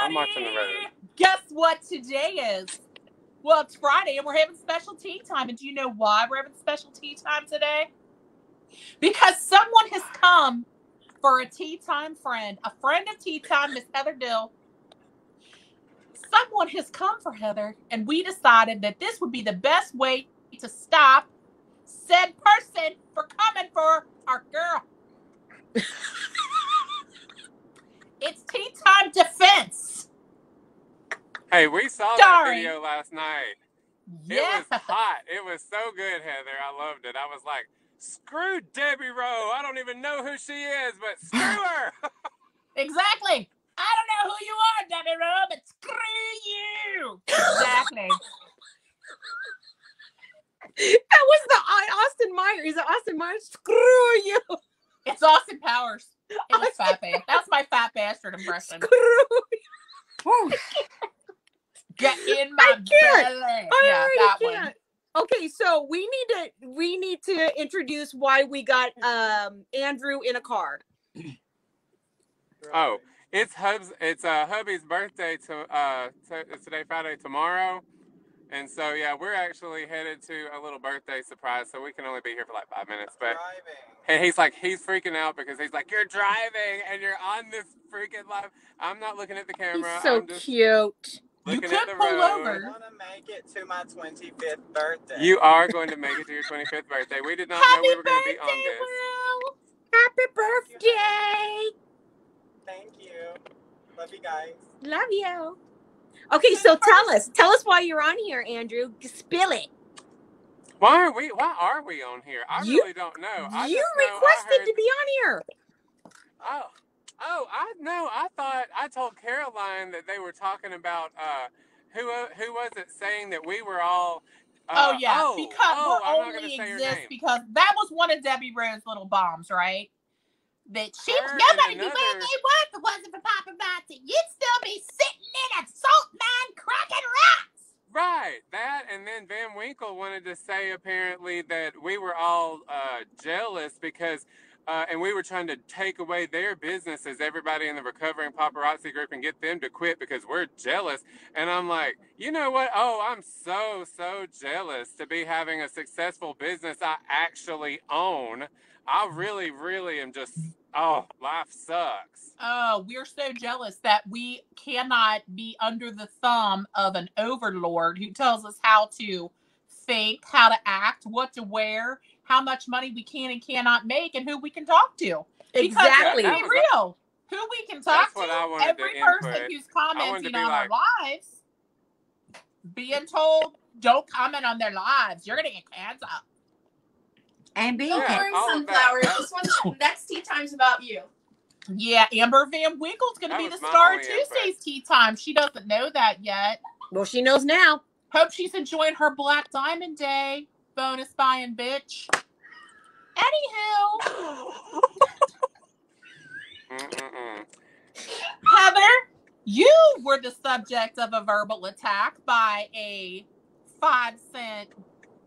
I'm watching the road. Guess what today is? Well, it's Friday and we're having special tea time. And do you know why we're having special tea time today? Because someone has come for a tea time friend. A friend of tea time, Miss Heather Dill. Someone has come for Heather, and we decided that this would be the best way to stop said person for coming for our girl. It's tea time defense. Hey, we saw that video last night. Yeah. It was hot. It was so good, Heather. I loved it. I was like, screw Debbie Rowe. I don't even know who she is, but screw her. Exactly. I don't know who you are, Debbie Rowe, but screw you. Exactly. That was the Austin Myers. Is it Austin Myers? Screw you. It's Austin Powers. It was fat bastard. That's my fat bastard impression. Screw you. Get in my belly. I can't. Okay, so we need to introduce why we got Andrew in a car. Oh, it's hubby's birthday it's today, Friday, tomorrow. And so, yeah, we're actually headed to a little birthday surprise, so we can only be here for like 5 minutes. But and he's freaking out because he's like, you're driving and you're on this freaking live. I'm not looking at the camera. He's so cute. You could pull over. I want to make it to my 25th birthday. You are going to make it to your 25th birthday. We did not know we were going to be on this. Will. Happy birthday. Thank you. Love you guys. Love you. Okay, so tell us why you're on here, Andrew. Spill it. Why are we on here? I really don't know. You requested to be on here. I thought I told Caroline that they were talking about who was it saying that we were all because we're only exist because that was one of Debbie Rowe's little bombs, right? That she nobody would be where they were if it wasn't for paparazzi. You'd still be sitting in a salt mine cracking rocks. Right, that, and then Van Winkle wanted to say apparently that we were all jealous because, and we were trying to take away their businesses, everybody in the recovering paparazzi group, and get them to quit because we're jealous. And I'm like, you know what? Oh, I'm so jealous to be having a successful business I actually own. I really, really am just, life sucks. Oh, we're so jealous that we cannot be under the thumb of an overlord who tells us how to think, how to act, what to wear, how much money we can and cannot make, and who we can talk to. Exactly. Because let's be real, who we can talk to, every person who's commenting on our lives, being told, don't comment on their lives, you're going to get canceled. And being sunflowers. This one's next tea time's about you. Yeah, Amber Van Winkle's going to be the star of Tuesday's tea time. She doesn't know that yet. Well, she knows now. Hope she's enjoying her Black Diamond Day. Bonus buying, bitch. Anywho. Heather, you were the subject of a verbal attack by a 5-cent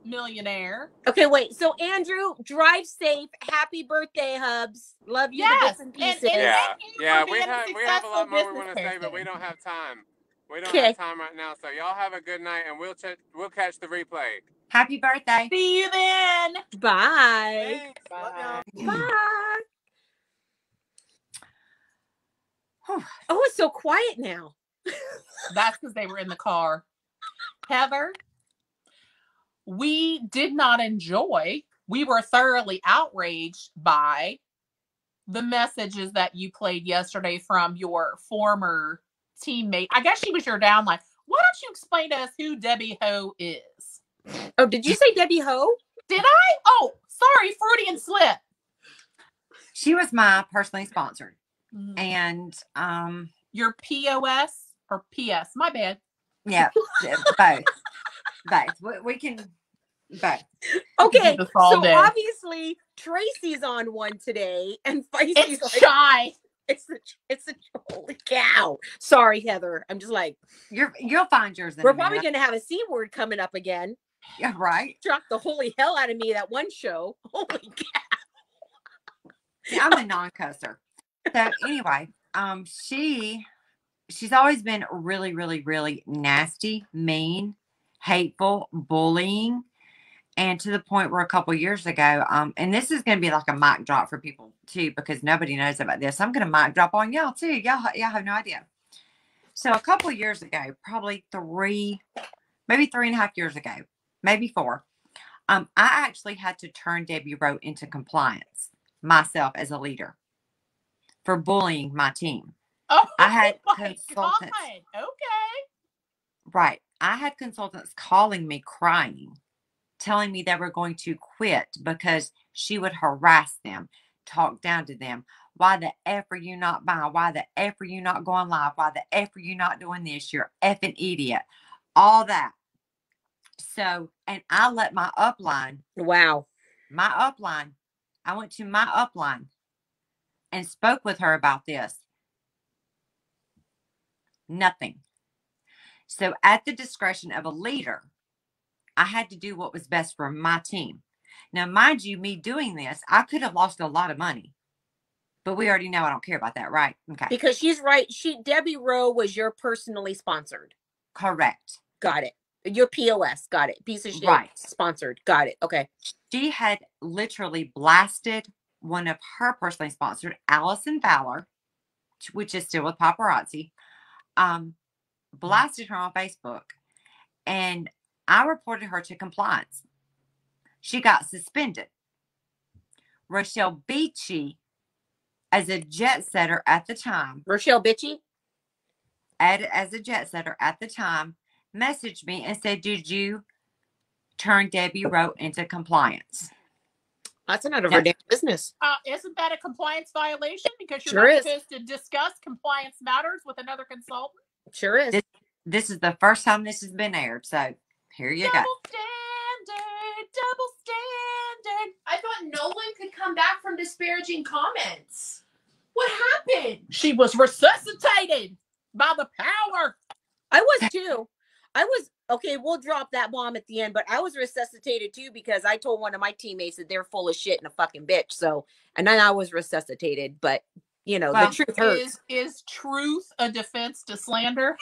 millionaire. Okay, wait. So Andrew, drive safe. Happy birthday, Hubs. Love you. Yes, and pieces. Yeah. We have a lot more we want to say, but we don't have time. We don't have time right now. So y'all have a good night, and we'll catch the replay. Happy birthday. See you then. Bye. Thanks. Bye. Bye. Oh, it's so quiet now. That's because they were in the car. Heather, we did not enjoy, we were thoroughly outraged by the messages that you played yesterday from your former teammate. I guess she was your downline. Why don't you explain to us who Debbie Ho is? Oh, did you say Debbie Ho? Did I? Oh, sorry, Freudian slip. She was my personally sponsored. And your POS or PS? My bad. Yeah, both. We can both. Okay, so obviously Tracy's on one today, and Feisty's like, shy. It's a holy cow. Sorry, Heather. I'm just like you'll find yours. We're probably going to have a C word coming up again. Yeah, right. Shocked the holy hell out of me that one show. Holy cow. See, I'm a non-cusser. So anyway, she she's always been really, really, really nasty, mean, hateful, bullying. And to the point where a couple years ago, and this is going to be like a mic drop for people too, because nobody knows about this. I'm going to mic drop on y'all too. Y'all have no idea. So a couple years ago, probably maybe 3.5 years ago, maybe 4, I actually had to turn Debbie Rowe into compliance myself as a leader for bullying my team. Oh, I had my consultants. God. Okay. Right. I had consultants calling me crying, telling me they were going to quit because she would harass them, talk down to them. Why the F are you not buying? Why the F are you not going live? Why the F are you not doing this? You're effing idiot. All that. So, and I let my upline. Wow. I went to my upline and spoke with her about this. Nothing. So at the discretion of a leader, I had to do what was best for my team. Now, mind you, me doing this, I could have lost a lot of money. But we already know I don't care about that, right? Okay. Because she's right. Debbie Rowe was your personally sponsored. Correct. Got it. Your POS. Got it. Piece of shit. Right. Sponsored. Got it. Okay. She had literally blasted one of her personally sponsored, Allison Fowler, which is still with Paparazzi, blasted her on Facebook. And I reported her to compliance. She got suspended. Rochelle Beachy, as a jet setter at the time. Rochelle Beachy? As a jet setter at the time, messaged me and said, did you turn Debbie Rowe into compliance? That's none of her damn business. Isn't that a compliance violation? Because you're Sure not supposed to discuss compliance matters with another consultant? Sure is. This is the first time this has been aired, so here you go. Double standard. I thought no one could come back from disparaging comments. What happened? She was resuscitated by the power. I was too. Okay, we'll drop that bomb at the end, but I was resuscitated too because I told one of my teammates that they're full of shit and a fucking bitch. So, and then I was resuscitated, but you know, the truth hurts. Is truth a defense to slander?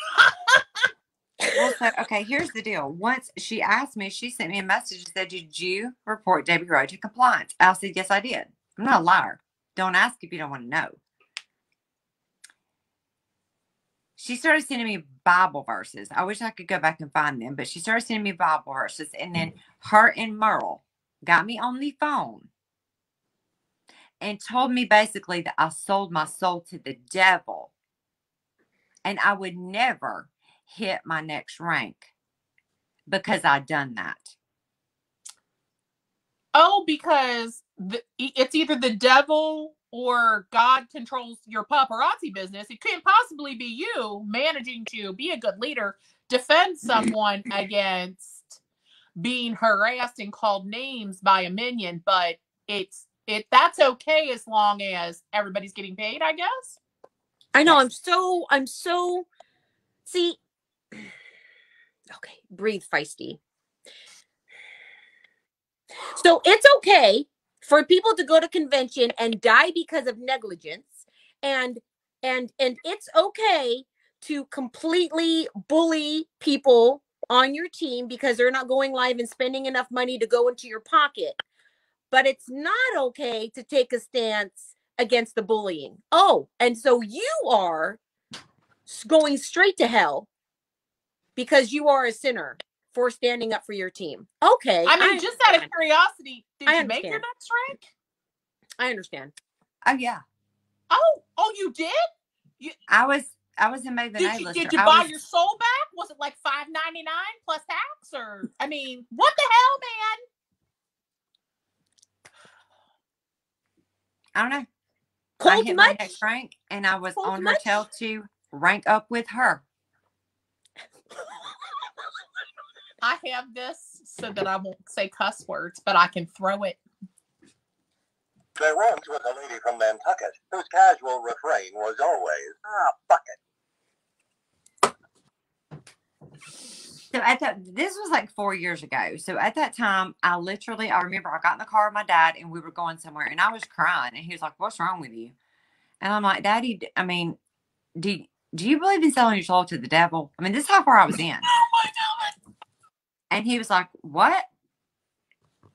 Well, so, okay, here's the deal. Once she asked me, she sent me a message and said, did you report Debbie Rowe to compliance? I said, yes, I did. I'm not a liar. Don't ask if you don't want to know. She started sending me Bible verses. I wish I could go back and find them, but she started sending me Bible verses. And then her and Merle got me on the phone and told me basically that I sold my soul to the devil and I would never hit my next rank because I'd done that. Oh, because it's either the devil or God controls your paparazzi business. It can't possibly be you managing to be a good leader, defend someone against being harassed and called names by a minion, but that's okay as long as everybody's getting paid, I guess. I know. Yes. I'm so see. Okay, breathe, feisty. So it's okay for people to go to convention and die because of negligence, and it's okay to completely bully people on your team because they're not going live and spending enough money to go into your pocket. But it's not okay to take a stance against the bullying. Oh, and so you are going straight to hell because you are a sinner for standing up for your team. Okay. I mean, just out of curiosity, did you make your next rank? I understand. Oh, yeah. Oh, you did? I was in Maven A-lister. Did you buy your soul back? Was it like $5.99 plus tax? Or, I mean, what the hell, man? I don't know. Cold I hit much? my next rank, and I was Cold on much? her tail to rank up with her. I have this so that I won't say cuss words, but I can throw it. They went with a lady from Nantucket, whose casual refrain was always, fuck it. So this was like 4 years ago. So at that time, I remember I got in the car with my dad and we were going somewhere and I was crying and he was like, what's wrong with you? And I'm like, Daddy, I mean, do you believe in selling your soul to the devil? I mean, this is how far I was in. Oh my God. And he was like, what?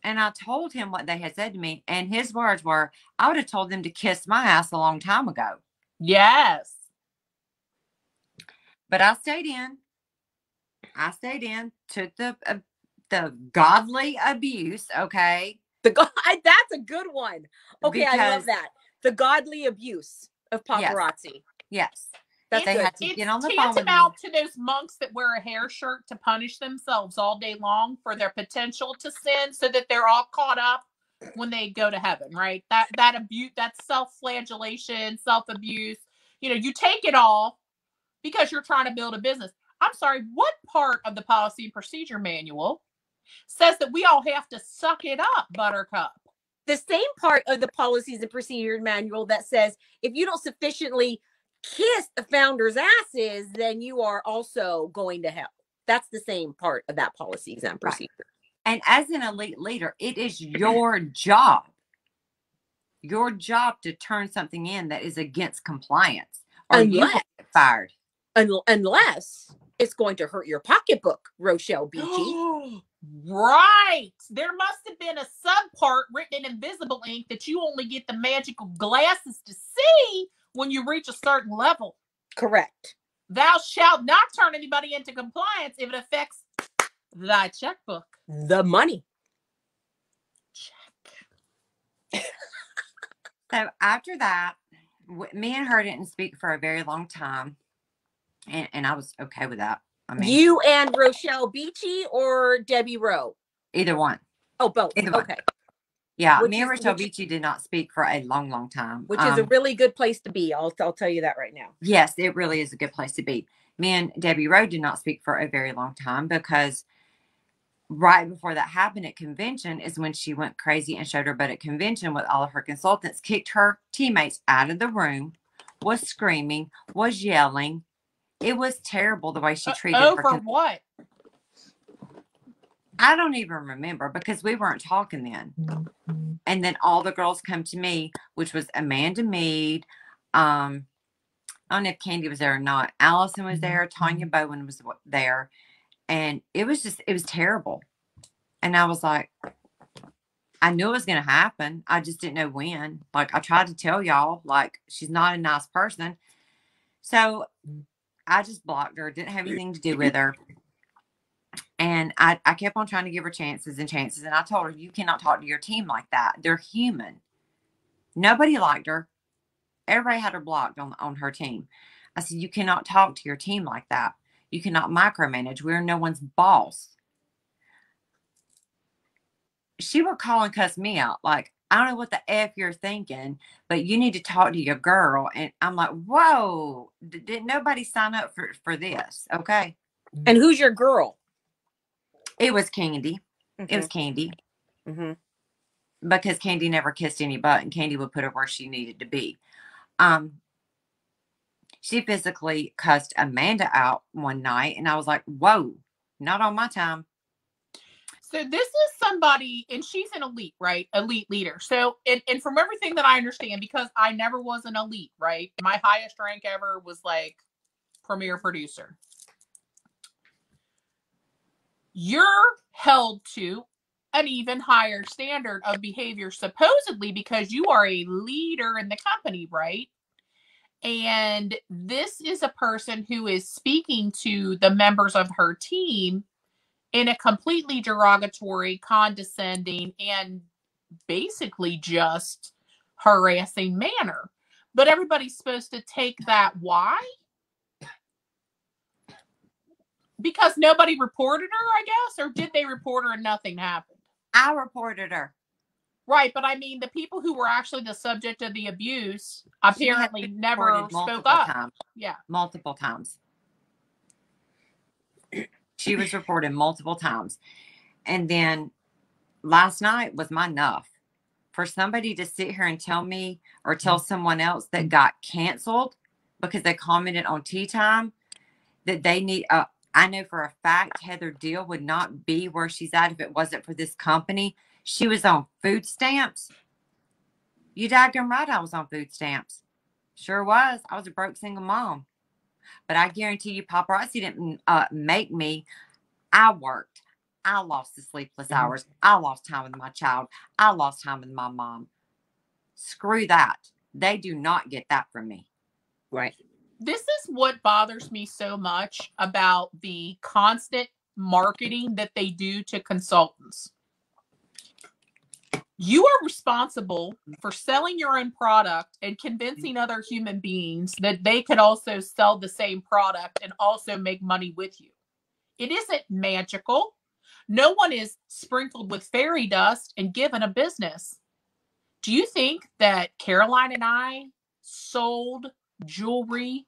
And I told him what they had said to me. And his words were, I would have told them to kiss my ass a long time ago. Yes. But I stayed in. Took the godly abuse, okay? That's a good one. Okay, I love Because, that. The godly abuse of paparazzi. yes. That's They good. had to It's get on the phone with me. tantamount to those monks that wear a hair shirt to punish themselves all day long for their potential to sin, so that they're all caught up when they go to heaven, right? That abuse, that self-flagellation, self-abuse. You know, you take it all because you're trying to build a business. I'm sorry, what part of the policy and procedure manual says that we all have to suck it up, Buttercup? The same part of the policies and procedure manual that says if you don't sufficiently kiss the founder's asses, then you are also going to hell. That's the same part of that policies and procedure. Right. And as an elite leader, it is your job to turn something in that is against compliance, or you will get fired. Unless it's going to hurt your pocketbook, Rochelle Beachy. Right. There must have been a subpart written in invisible ink that you only get the magical glasses to see when you reach a certain level. Correct. Thou shalt not turn anybody into compliance if it affects thy checkbook. The money. Check. So after that, me and her didn't speak for a very long time. And I was okay with that. I mean, you and Rochelle Beachy or Debbie Rowe? Either one. Oh, both. Either one. Okay. Yeah, me and Rochelle Beachy did not speak for a long, long time. Which is a really good place to be. I'll tell you that right now. Yes, it really is a good place to be. Me and Debbie Rowe did not speak for a very long time, because right before that happened at convention is when she went crazy and showed her butt at convention with all of her consultants, kicked her teammates out of the room, was screaming, was yelling. It was terrible the way she treated her. Over what? I don't even remember, because we weren't talking then. And then all the girls come to me, which was Amanda Mead. I don't know if Candy was there or not. Allison was there. Tanya Bowen was there. And it was terrible. And I was like, I knew it was going to happen. I just didn't know when. Like, I tried to tell y'all, like, she's not a nice person. So I just blocked her. Didn't have anything to do with her. And I kept on trying to give her chances and chances. And I told her, you cannot talk to your team like that. They're human. Nobody liked her. Everybody had her blocked on her team. I said, you cannot talk to your team like that. You cannot micromanage. We're no one's boss. She would call and cuss me out. Like, I don't know what the F you're thinking, but you need to talk to your girl. And I'm like, whoa, did nobody sign up for this? Okay. And who's your girl? It was Candy. It was Candy. Because Candy never kissed any butt, and Candy would put her where she needed to be. She physically cussed Amanda out one night, and I was like, whoa, not on my time. So this is somebody, and she's an elite, right? Elite leader. So, and from everything that I understand, because I never was an elite, right? My highest rank ever was like premier producer. You're held to an even higher standard of behavior, supposedly, because you are a leader in the company, right? And this is a person who is speaking to the members of her team in a completely derogatory, condescending, and basically just harassing manner. But everybody's supposed to take that. Why? Because nobody reported her, I guess? Or did they report her and nothing happened? I reported her. Right, but I mean, the people who were actually the subject of the abuse apparently never spoke up. Yeah. Multiple times. She was reported multiple times. And then last night was my enough. For somebody to sit here and tell me or tell someone else that got canceled because they commented on Tea Time that they need I know for a fact Heather Deal would not be where she's at if it wasn't for this company. She was on food stamps. You daggone right I was on food stamps. Sure was. I was a broke single mom. But I guarantee you, paparazzi didn't make me. I worked. I lost the sleepless hours. I lost time with my child. I lost time with my mom. Screw that. They do not get that from me. Right. This is what bothers me so much about the constant marketing that they do to consultants. You are responsible for selling your own product and convincing other human beings that they could also sell the same product and also make money with you. It isn't magical. No one is sprinkled with fairy dust and given a business. Do you think that Caroline and I sold jewelry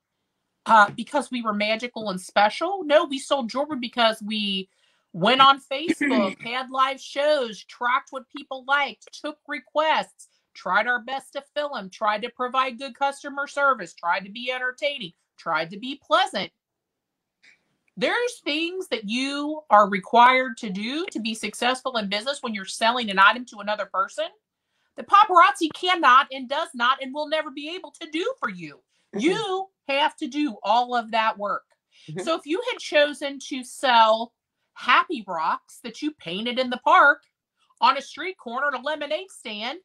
because we were magical and special? No, we sold jewelry because we went on Facebook, had live shows, tracked what people liked, took requests, tried our best to fill them, tried to provide good customer service, tried to be entertaining, tried to be pleasant. There's things that you are required to do to be successful in business when you're selling an item to another person. The paparazzi cannot and does not and will never be able to do for you. You have to do all of that work. So if you had chosen to sell Happy Rocks that you painted in the park on a street corner at a lemonade stand,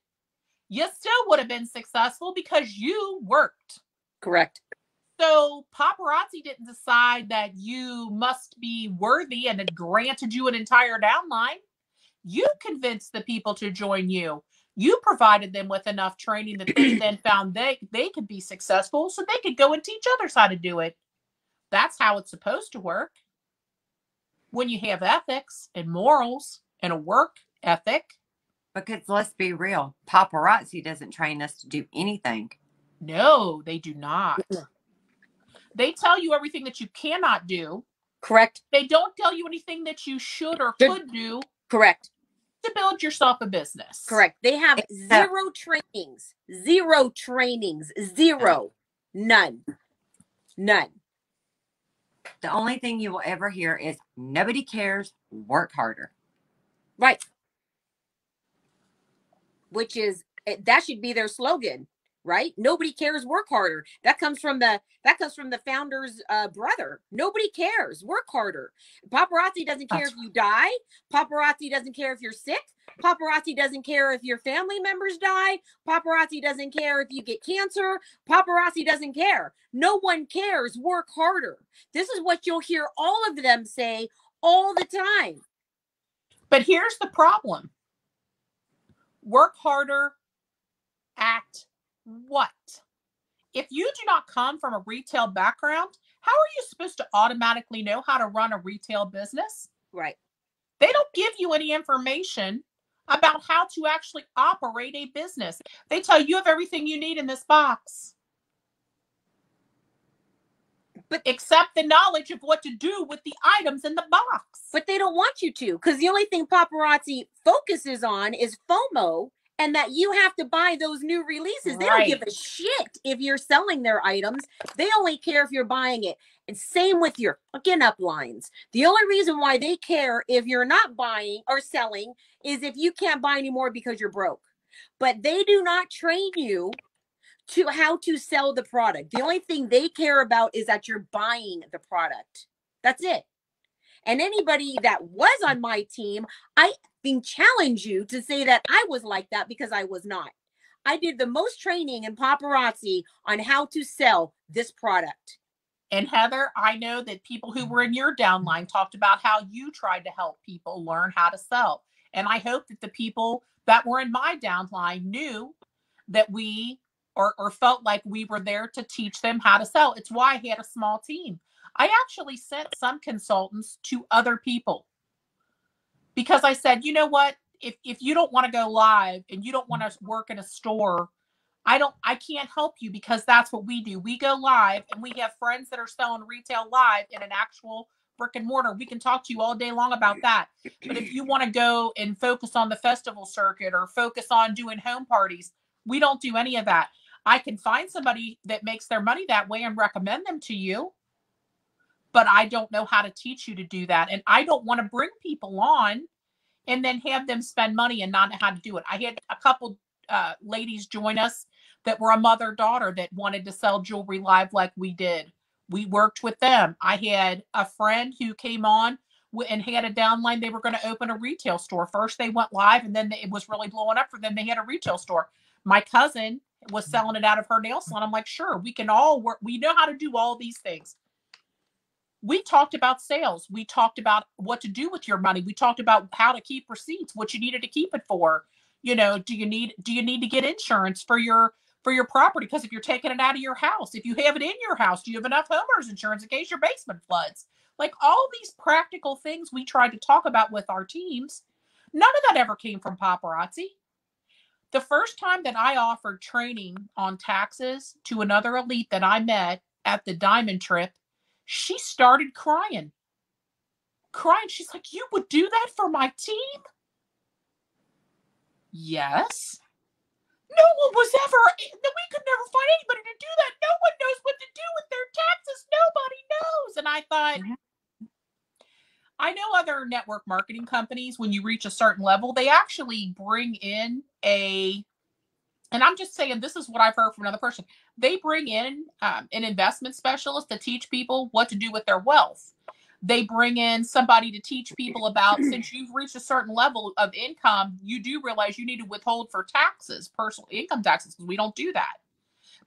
you still would have been successful because you worked. Correct. So paparazzi didn't decide that you must be worthy and had granted you an entire downline. You convinced the people to join you. You provided them with enough training that they then found they could be successful so they could go and teach others how to do it. That's how it's supposed to work. When you have ethics and morals and a work ethic. Because let's be real, paparazzi doesn't train us to do anything. No, they do not. They tell you everything that you cannot do. Correct. They don't tell you anything that you should or could do. Correct. To build yourself a business. Correct. They have zero trainings. Zero trainings. Zero. None. None. The only thing you will ever hear is nobody cares, work harder. Right. Which is, that should be their slogan, right? Nobody cares, work harder. That comes from the founder's brother. Nobody cares, work harder. Paparazzi doesn't care if you die. Paparazzi doesn't care if you're sick. Paparazzi doesn't care if your family members die. Paparazzi doesn't care if you get cancer. Paparazzi doesn't care. No one cares, work harder. This is what you'll hear all of them say all the time. But here's the problem. Work harder at what? If you do not come from a retail background, how are you supposed to automatically know how to run a retail business? Right. They don't give you any information about how to actually operate a business. They tell you have everything you need in this box. But except the knowledge of what to do with the items in the box. But they don't want you to, because the only thing paparazzi focuses on is FOMO, and that you have to buy those new releases. They don't give a shit if you're selling their items. They only care if you're buying it. And same with your fucking uplines. The only reason why they care if you're not buying or selling is if you can't buy anymore because you're broke. But they do not train you to how to sell the product. The only thing they care about is that you're buying the product. That's it. And anybody that was on my team, I challenge you to say that I was like that, because I was not. I did the most training in paparazzi on how to sell this product. And Heather, I know that people who were in your downline talked about how you tried to help people learn how to sell. And I hope that the people that were in my downline knew that we or felt like we were there to teach them how to sell. It's why I had a small team. I actually sent some consultants to other people because I said, you know what, if you don't want to go live and you don't want to work in a store, I can't help you, because that's what we do. We go live and we have friends that are selling retail live in an actual brick and mortar. We can talk to you all day long about that. But if you want to go and focus on the festival circuit or focus on doing home parties, we don't do any of that. I can find somebody that makes their money that way and recommend them to you, but I don't know how to teach you to do that. And I don't want to bring people on and then have them spend money and not know how to do it. I had a couple ladies join us that were a mother-daughter that wanted to sell jewelry live like we did. We worked with them. I had a friend who came on and had a downline. They were going to open a retail store. First they went live, and then it was really blowing up for them. They had a retail store. My cousin was selling it out of her nail salon. I'm like, sure, we can all work. We know how to do all these things. We talked about sales. We talked about what to do with your money. We talked about how to keep receipts, what you needed to keep it for. You know, do you need to get insurance for your property? Because if you're taking it out of your house, if you have it in your house, do you have enough homeowners insurance in case your basement floods? Like all these practical things we tried to talk about with our teams. None of that ever came from paparazzi. The first time that I offered training on taxes to another elite that I met at the Diamond Trip, she started crying. She's like, you would do that for my team? Yes. No one was ever, we could never find anybody to do that. No one knows what to do with their taxes. Nobody knows. And I thought, I know other network marketing companies, when you reach a certain level, they actually bring in and I'm just saying, this is what I've heard from another person. They bring in an investment specialist to teach people what to do with their wealth. They bring in somebody to teach people about, since you've reached a certain level of income, you do realize you need to withhold for taxes, personal income taxes, because we don't do that.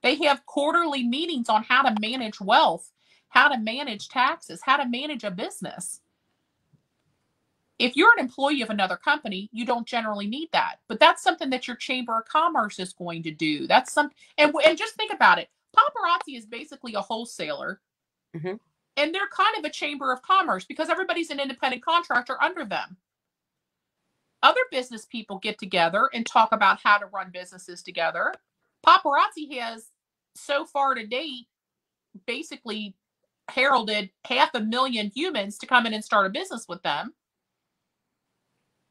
They have quarterly meetings on how to manage wealth, how to manage taxes, how to manage a business. If you're an employee of another company, you don't generally need that. But that's something that your Chamber of Commerce is going to do. That's something, and just think about it. Paparazzi is basically a wholesaler. Mm-hmm. And they're kind of a Chamber of Commerce because everybody's an independent contractor under them. Other business people get together and talk about how to run businesses together. Paparazzi has, so far to date, basically heralded 500,000 humans to come in and start a business with them.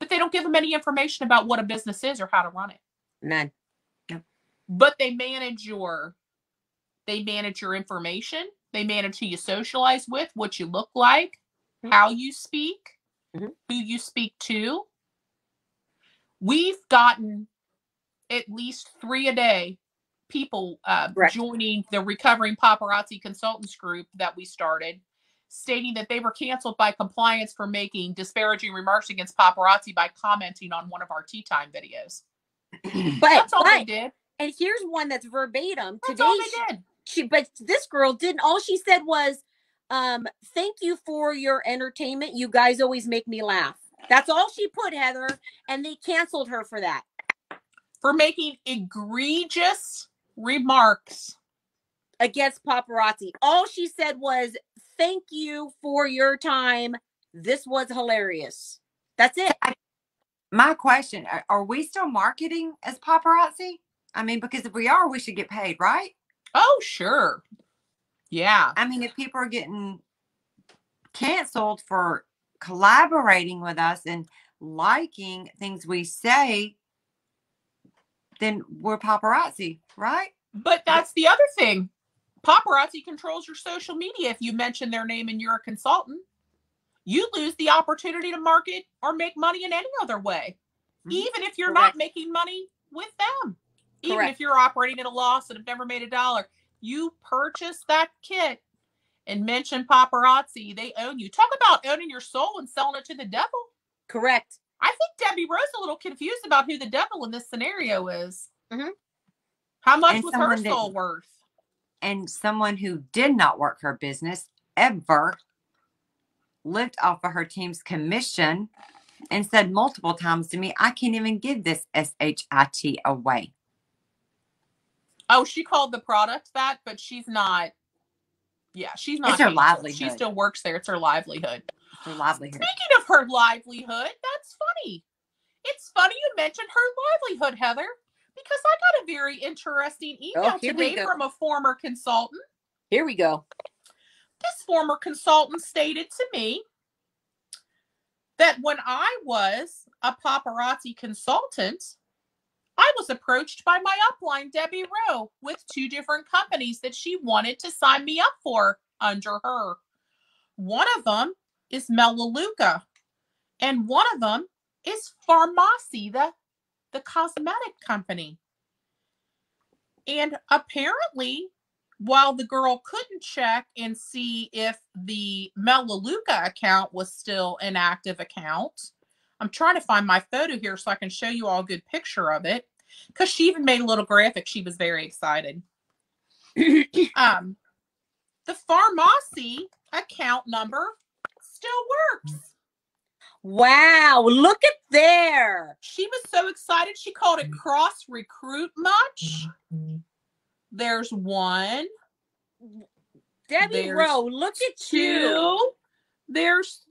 But they don't give them any information about what a business is or how to run it. None. No. But they manage your information. They manage who you socialize with, what you look like, how you speak, who you speak to. We've gotten at least 3 a day people joining the Recovering Paparazzi Consultants group that we started, stating that they were canceled by compliance for making disparaging remarks against paparazzi by commenting on one of our tea time videos. But that's all they did. And here's one that's verbatim. That's all they did. But this girl didn't. All she said was, "Thank you for your entertainment. You guys always make me laugh." That's all she put, Heather, and they canceled her for that. For making egregious remarks against paparazzi. All she said was, "Thank you for your time. This was hilarious." That's it. My question, are we still marketing as paparazzi? I mean, because if we are, we should get paid, right? Oh, sure. Yeah. I mean, if people are getting canceled for collaborating with us and liking things we say, then we're paparazzi, right? But that's the other thing. Paparazzi controls your social media. If you mention their name and you're a consultant, you lose the opportunity to market or make money in any other way, even if you're not making money with them. Even if you're operating at a loss and have never made $1, you purchase that kit and mention paparazzi, they own you. Talk about owning your soul and selling it to the devil. Correct. I think Debbie Rose is a little confused about who the devil in this scenario is. Mm-hmm. How much was her soul worth? And someone who did not work her business ever lived off of her team's commission and said multiple times to me, "I can't even give this SHIT away." Oh, she called the product that, but she's not. Yeah, she's not. It's her livelihood. She still works there. It's her livelihood. It's her livelihood. Speaking of her livelihood, that's funny. It's funny you mentioned her livelihood, Heather, because I got a very interesting email today from a former consultant. Here we go. This former consultant stated to me that when I was a paparazzi consultant, I was approached by my upline, Debbie Rowe, with 2 different companies that she wanted to sign me up for under her. One of them is Melaleuca, and one of them is Pharmacy, the cosmetic company. And apparently, while the girl couldn't check and see if the Melaleuca account was still an active account. I'm trying to find my photo here so I can show you all a good picture of it, because she even made a little graphic. She was very excited. The pharmacy account number still works. Wow, look at there. She was so excited. She called it cross recruit much. There's one. Debbie Rowe, look at two. you. There's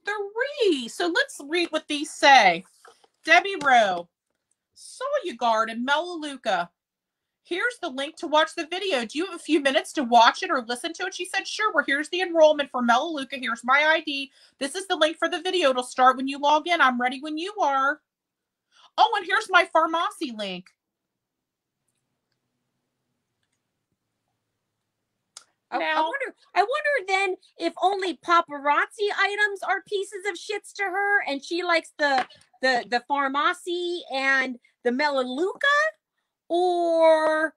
3. So let's read what these say. Debbie Rowe, saw you garden, Melaleuca. Here's the link to watch the video. Do you have a few minutes to watch it or listen to it? She said, sure. Well, here's the enrollment for Melaleuca. Here's my ID. This is the link for the video. It'll start when you log in. I'm ready when you are. Oh, and here's my pharmacy link. Now, I wonder then if only paparazzi items are pieces of shits to her, and she likes the pharmacy and the Melaleuca, or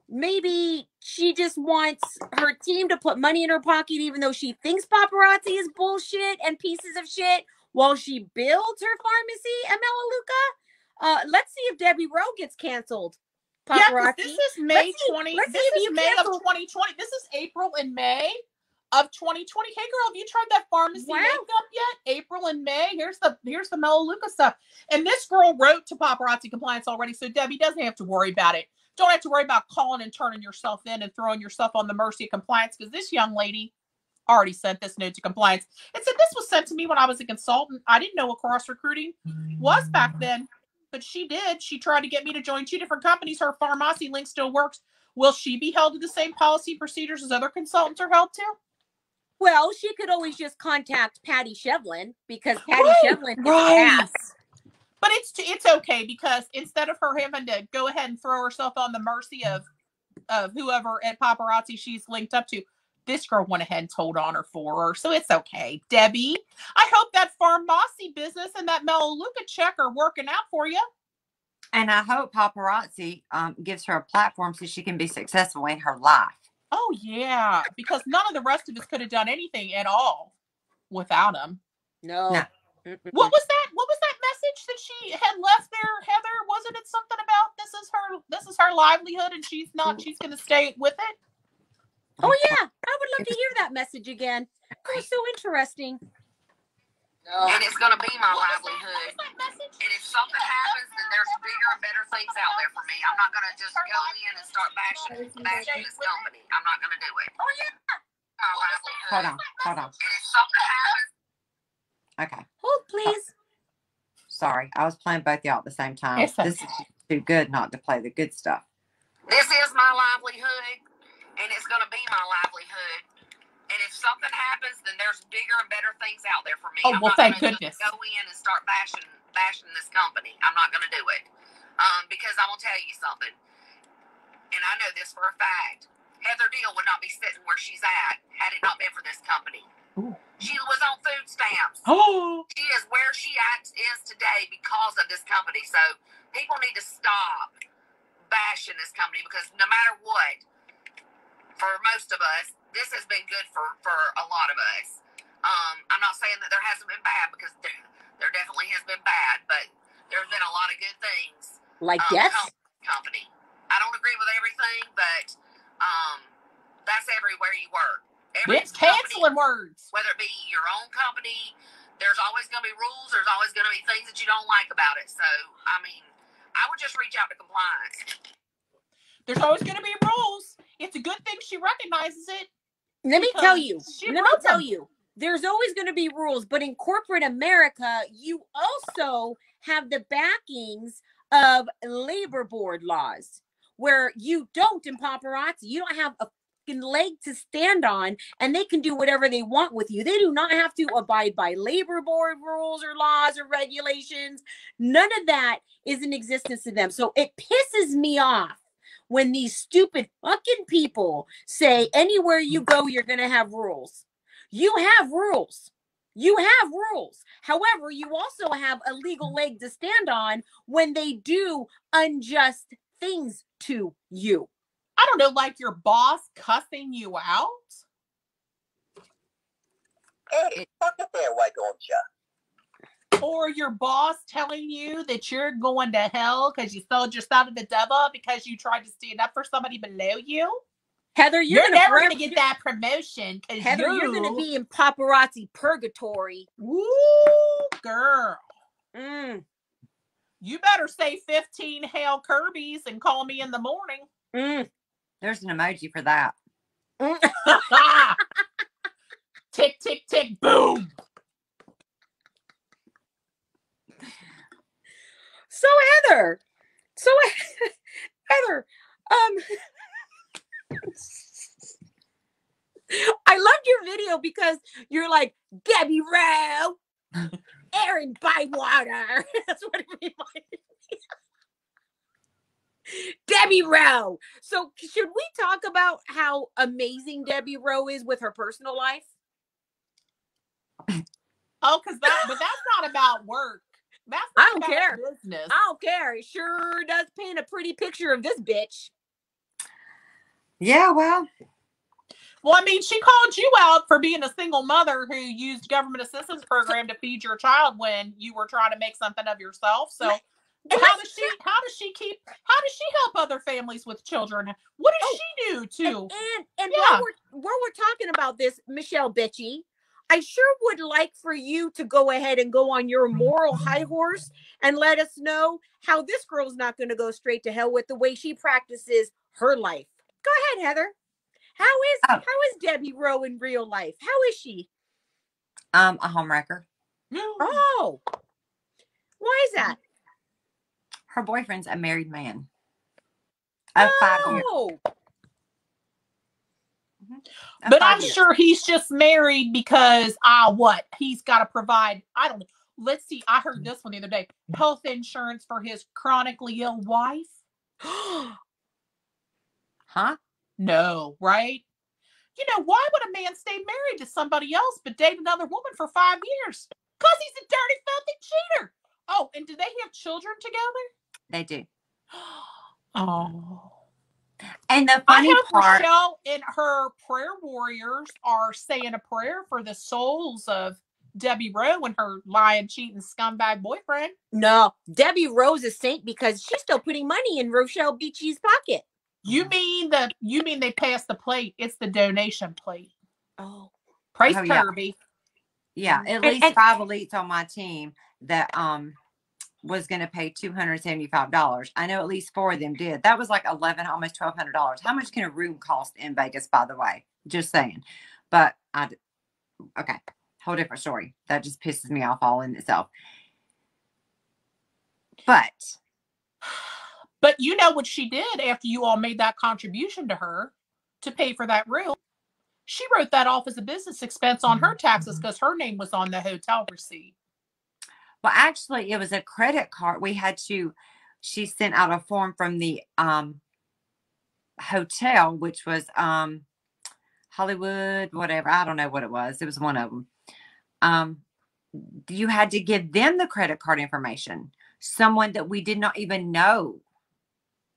maybe she just wants her team to put money in her pocket, even though she thinks paparazzi is bullshit and pieces of shit, while she builds her pharmacy and Melaleuca. Let's see if Debbie Rowe gets canceled. Paparazzi. Yeah, this is May 20. This is May of 2020. This is April and May of 2020. Hey, girl, have you tried that pharmacy makeup yet? April and May. Here's the Melaleuca stuff. And this girl wrote to paparazzi compliance already, so Debbie doesn't have to worry about it. Don't have to worry about calling and turning yourself in and throwing yourself on the mercy of compliance, because this young lady already sent this note to compliance. It said this was sent to me when I was a consultant. I didn't know what cross recruiting was back then. But she did. She tried to get me to join 2 different companies. Her pharmacy link still works. Will she be held to the same policy procedures as other consultants are held to? Well, she could always just contact Patty Shevlin, because Patty Shevlin is ass. But it's okay, because instead of her having to go ahead and throw herself on the mercy of whoever at paparazzi she's linked up to, this girl went ahead and told on her for her. So it's okay. Debbie, I hope that pharmacy business and that Melaleuca check are working out for you. And I hope paparazzi gives her a platform so she can be successful in her life. Oh, yeah. Because none of the rest of us could have done anything at all without him. No. What was that message that she had left there, Heather? Wasn't it something about this is her livelihood and she's going to stay with it? Oh, yeah. I would love to hear that message again. It was so interesting. And it's going to be my livelihood. And if something happens, then there's bigger and better things out there for me. I'm not going to just go in and start bashing this company. I'm not going to do it. Oh, yeah. My livelihood. Hold on. And if something happens. Okay. Hold, please. Sorry. I was playing both y'all at the same time. This is too good not to play the good stuff. This is my livelihood. And it's going to be my livelihood. And if something happens, then there's bigger and better things out there for me. Oh, well, thank goodness. Go in and start bashing this company. I'm not going to do it. Because I'm going to tell you something. And I know this for a fact. Heather Deal would not be sitting where she's at had it not been for this company. Ooh. She was on food stamps. Oh. She is where she is today because of this company. So people need to stop bashing this company, because no matter what, for most of us, this has been good for a lot of us. I'm not saying that there hasn't been bad, because there definitely has been bad, but there's been a lot of good things. Like deaths? Company. I don't agree with everything, but that's everywhere you work. It's canceling words. Whether it be your own company, there's always going to be rules. There's always going to be things that you don't like about it. So, I mean, I would just reach out to compliance. There's always going to be rules. It's a good thing she recognizes it. Let me tell you, there's always going to be rules, but in corporate America, you also have the backings of labor board laws, where you don't in paparazzi. You don't have a leg to stand on, and they can do whatever they want with you. They do not have to abide by labor board rules or laws or regulations. None of that is in existence to them. So it pisses me off when these stupid fucking people say anywhere you go, you're going to have rules. You have rules. You have rules. However, you also have a legal leg to stand on when they do unjust things to you. I don't know, like your boss cussing you out? Hey, fuck it there, why don't ya? Or your boss telling you that you're going to hell because you sold yourself to the devil because you tried to stand up for somebody below you? Heather, You're never going to get that promotion. Heather, you're going to be in paparazzi purgatory. Woo, girl. You better say 15 Hail Kirby's and call me in the morning. There's an emoji for that. Tick, tick, tick, boom. So Heather, I loved your video because you're like, Debbie Rowe, Aaron Bywater. That's what it reminded me. Debbie Rowe. So should we talk about how amazing Debbie Rowe is with her personal life? Oh, but that's not about work. That's not I don't about care. Business. I don't care. It sure does paint a pretty picture of this bitch. Yeah, well, I mean, she called you out for being a single mother who used government assistance program to feed your child when you were trying to make something of yourself. So how does she help other families with children? What does she do too? And while we're talking about this, Michelle Bitchy, I sure would like for you to go ahead and go on your moral high horse and let us know how this girl's not going to go straight to hell with the way she practices her life. Go ahead, Heather. How is Debbie Rowe in real life? How is she? A homewrecker. Oh, why is that? Her boyfriend's a married man of 5 years. But I'm sure he's just married because he's got to provide. I don't know. Let's see. I heard this one the other day. Health insurance for his chronically ill wife. Huh? No, right? You know, why would a man stay married to somebody else but date another woman for 5 years? Because he's a dirty, filthy cheater. Oh, and do they have children together? They do. Oh. And the funny part, Michelle and her prayer warriors are saying a prayer for the souls of Debbie Rowe and her lying, cheating, scumbag boyfriend. No, Debbie Rowe's a saint because she's still putting money in Rochelle Beachy's pocket. You mean they passed the plate? It's the donation plate. Oh, praise Kirby. Yeah, at least 5 elites on my team that was going to pay $275. I know at least 4 of them did. That was like $1,100, almost $1,200. How much can a room cost in Vegas, by the way? Just saying. But okay, whole different story. That just pisses me off all in itself. But you know what she did after you all made that contribution to her to pay for that room? She wrote that off as a business expense on her taxes because her name was on the hotel receipt. Well, actually, it was a credit card. She sent out a form from the hotel, which was Hollywood, whatever. I don't know what it was. It was one of them. You had to give them the credit card information. Someone that we did not even know.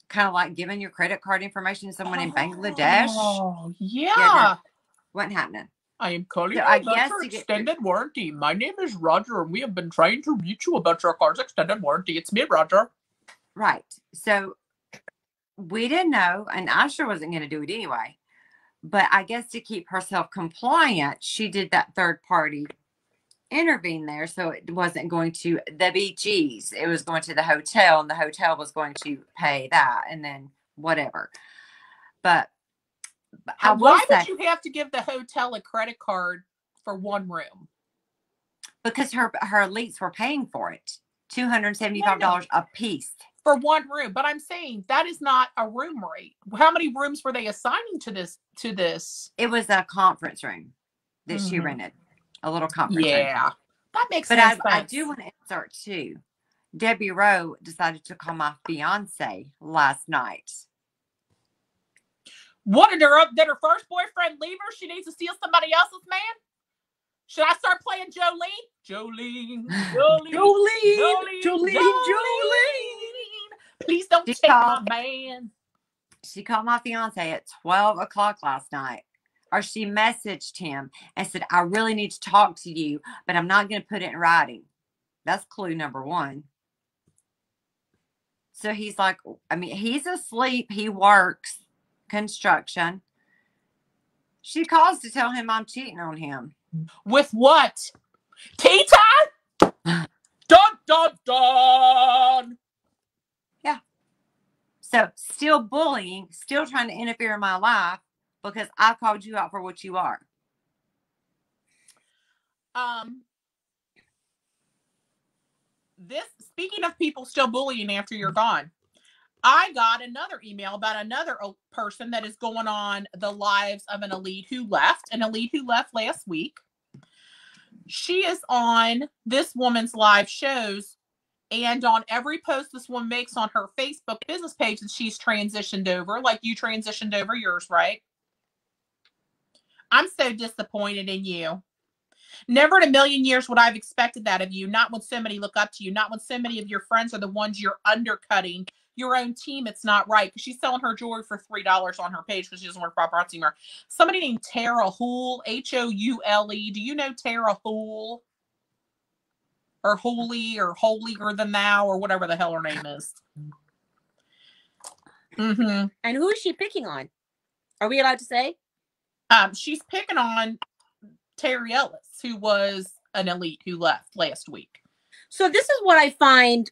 Kind of like giving your credit card information to someone in Bangladesh. Oh, yeah. Wasn't happening. I am calling you about your extended warranty. My name is Roger, and we have been trying to reach you about your car's extended warranty. It's me, Roger. Right. So we didn't know, and I sure wasn't going to do it anyway. But I guess to keep herself compliant, she did that third party intervene there. So it wasn't going to the BGs. It was going to the hotel, and the hotel was going to pay that, and then whatever. But why would you have to give the hotel a credit card for one room? Because her elites were paying for it. $275 a piece. For one room. But I'm saying that is not a room rate. How many rooms were they assigning to this? It was a conference room that she rented. A little conference room. Yeah. That makes sense. But I do want to insert too. Debbie Rowe decided to call my fiance last night. What did her first boyfriend leave her? She needs to steal somebody else's man? Should I start playing Jolene? Jolene. Please don't take my man. She called my fiance at 12 o'clock last night. Or she messaged him and said, I really need to talk to you, but I'm not going to put it in writing. That's clue number one. So he's like, I mean, he's asleep. He works construction. She calls to tell him I'm cheating on him. With what? Tea time? Dun, dun, dun. Yeah. So still bullying, still trying to interfere in my life because I called you out for what you are. This, speaking of people still bullying after you're gone, I got another email about another person that is going on the lives of an elite who left last week. She is on this woman's live shows, and on every post this woman makes on her Facebook business page that she's transitioned over, like you transitioned over yours, right? I'm so disappointed in you. Never in a million years would I have expected that of you. Not when so many look up to you. Not when so many of your friends are the ones you're undercutting. Your own team, it's not right. Because she's selling her jewelry for $3 on her page because she doesn't work paparazzi anymore. Somebody named Tara Houle, Houle. Do you know Tara Houle? Or Holy, or Holier Than Thou, or whatever the hell her name is. Mm-hmm. And who is she picking on? Are we allowed to say? She's picking on Terry Ellis, who was an elite who left last week. So this is what I find,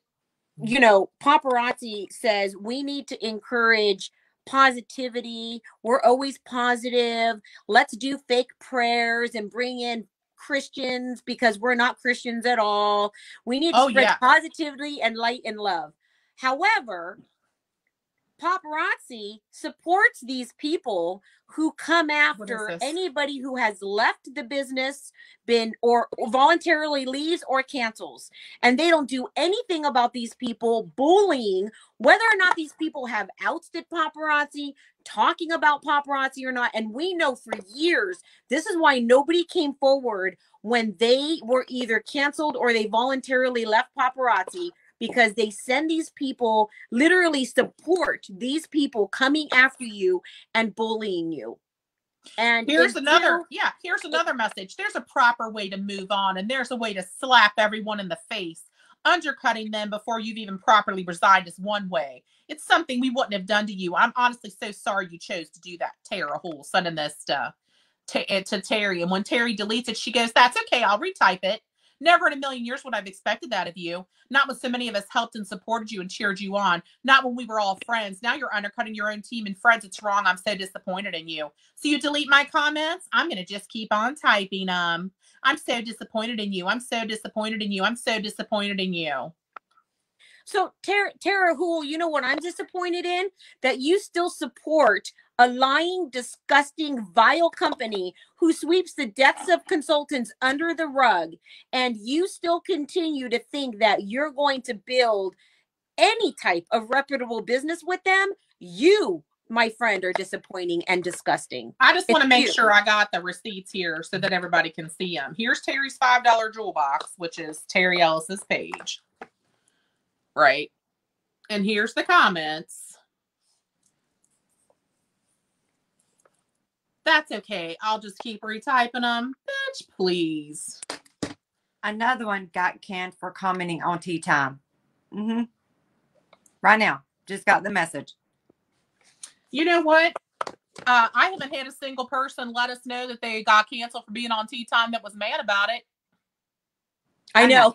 you know, paparazzi says we need to encourage positivity. We're always positive. Let's do fake prayers and bring in Christians because we're not Christians at all. We need to spread positivity and light and love. However, paparazzi supports these people who come after anybody who has left the business, been or voluntarily leaves or cancels. And they don't do anything about these people bullying, whether or not these people have ousted paparazzi, talking about paparazzi or not. And we know for years, this is why nobody came forward when they were either canceled or they voluntarily left paparazzi. Because they send these people, literally support these people coming after you and bullying you. And here's another message. There's a proper way to move on, and there's a way to slap everyone in the face. Undercutting them before you've even properly resigned is one way. It's something we wouldn't have done to you. I'm honestly so sorry you chose to do that, Tara Houle, sending this to Terry. And when Terry deletes it, she goes, that's okay, I'll retype it. Never in a million years would I've expected that of you. Not when so many of us helped and supported you and cheered you on. Not when we were all friends. Now you're undercutting your own team and friends. It's wrong. I'm so disappointed in you. So you delete my comments? I'm going to just keep on typing them. I'm so disappointed in you. I'm so disappointed in you. I'm so disappointed in you. So Tara Houle, you know what I'm disappointed in? That you still support a lying, disgusting, vile company who sweeps the deaths of consultants under the rug, and you still continue to think that you're going to build any type of reputable business with them. You, my friend, are disappointing and disgusting. I just want to make sure I got the receipts here so that everybody can see them. Here's Terry's $5 jewel box, which is Terry Ellis's page. Right. And here's the comments. That's okay. I'll just keep retyping them. Bitch, please. Another one got canned for commenting on tea time. Mm-hmm. Right now. Just got the message. You know what? I haven't had a single person let us know that they got canceled for being on tea time that was mad about it. I know.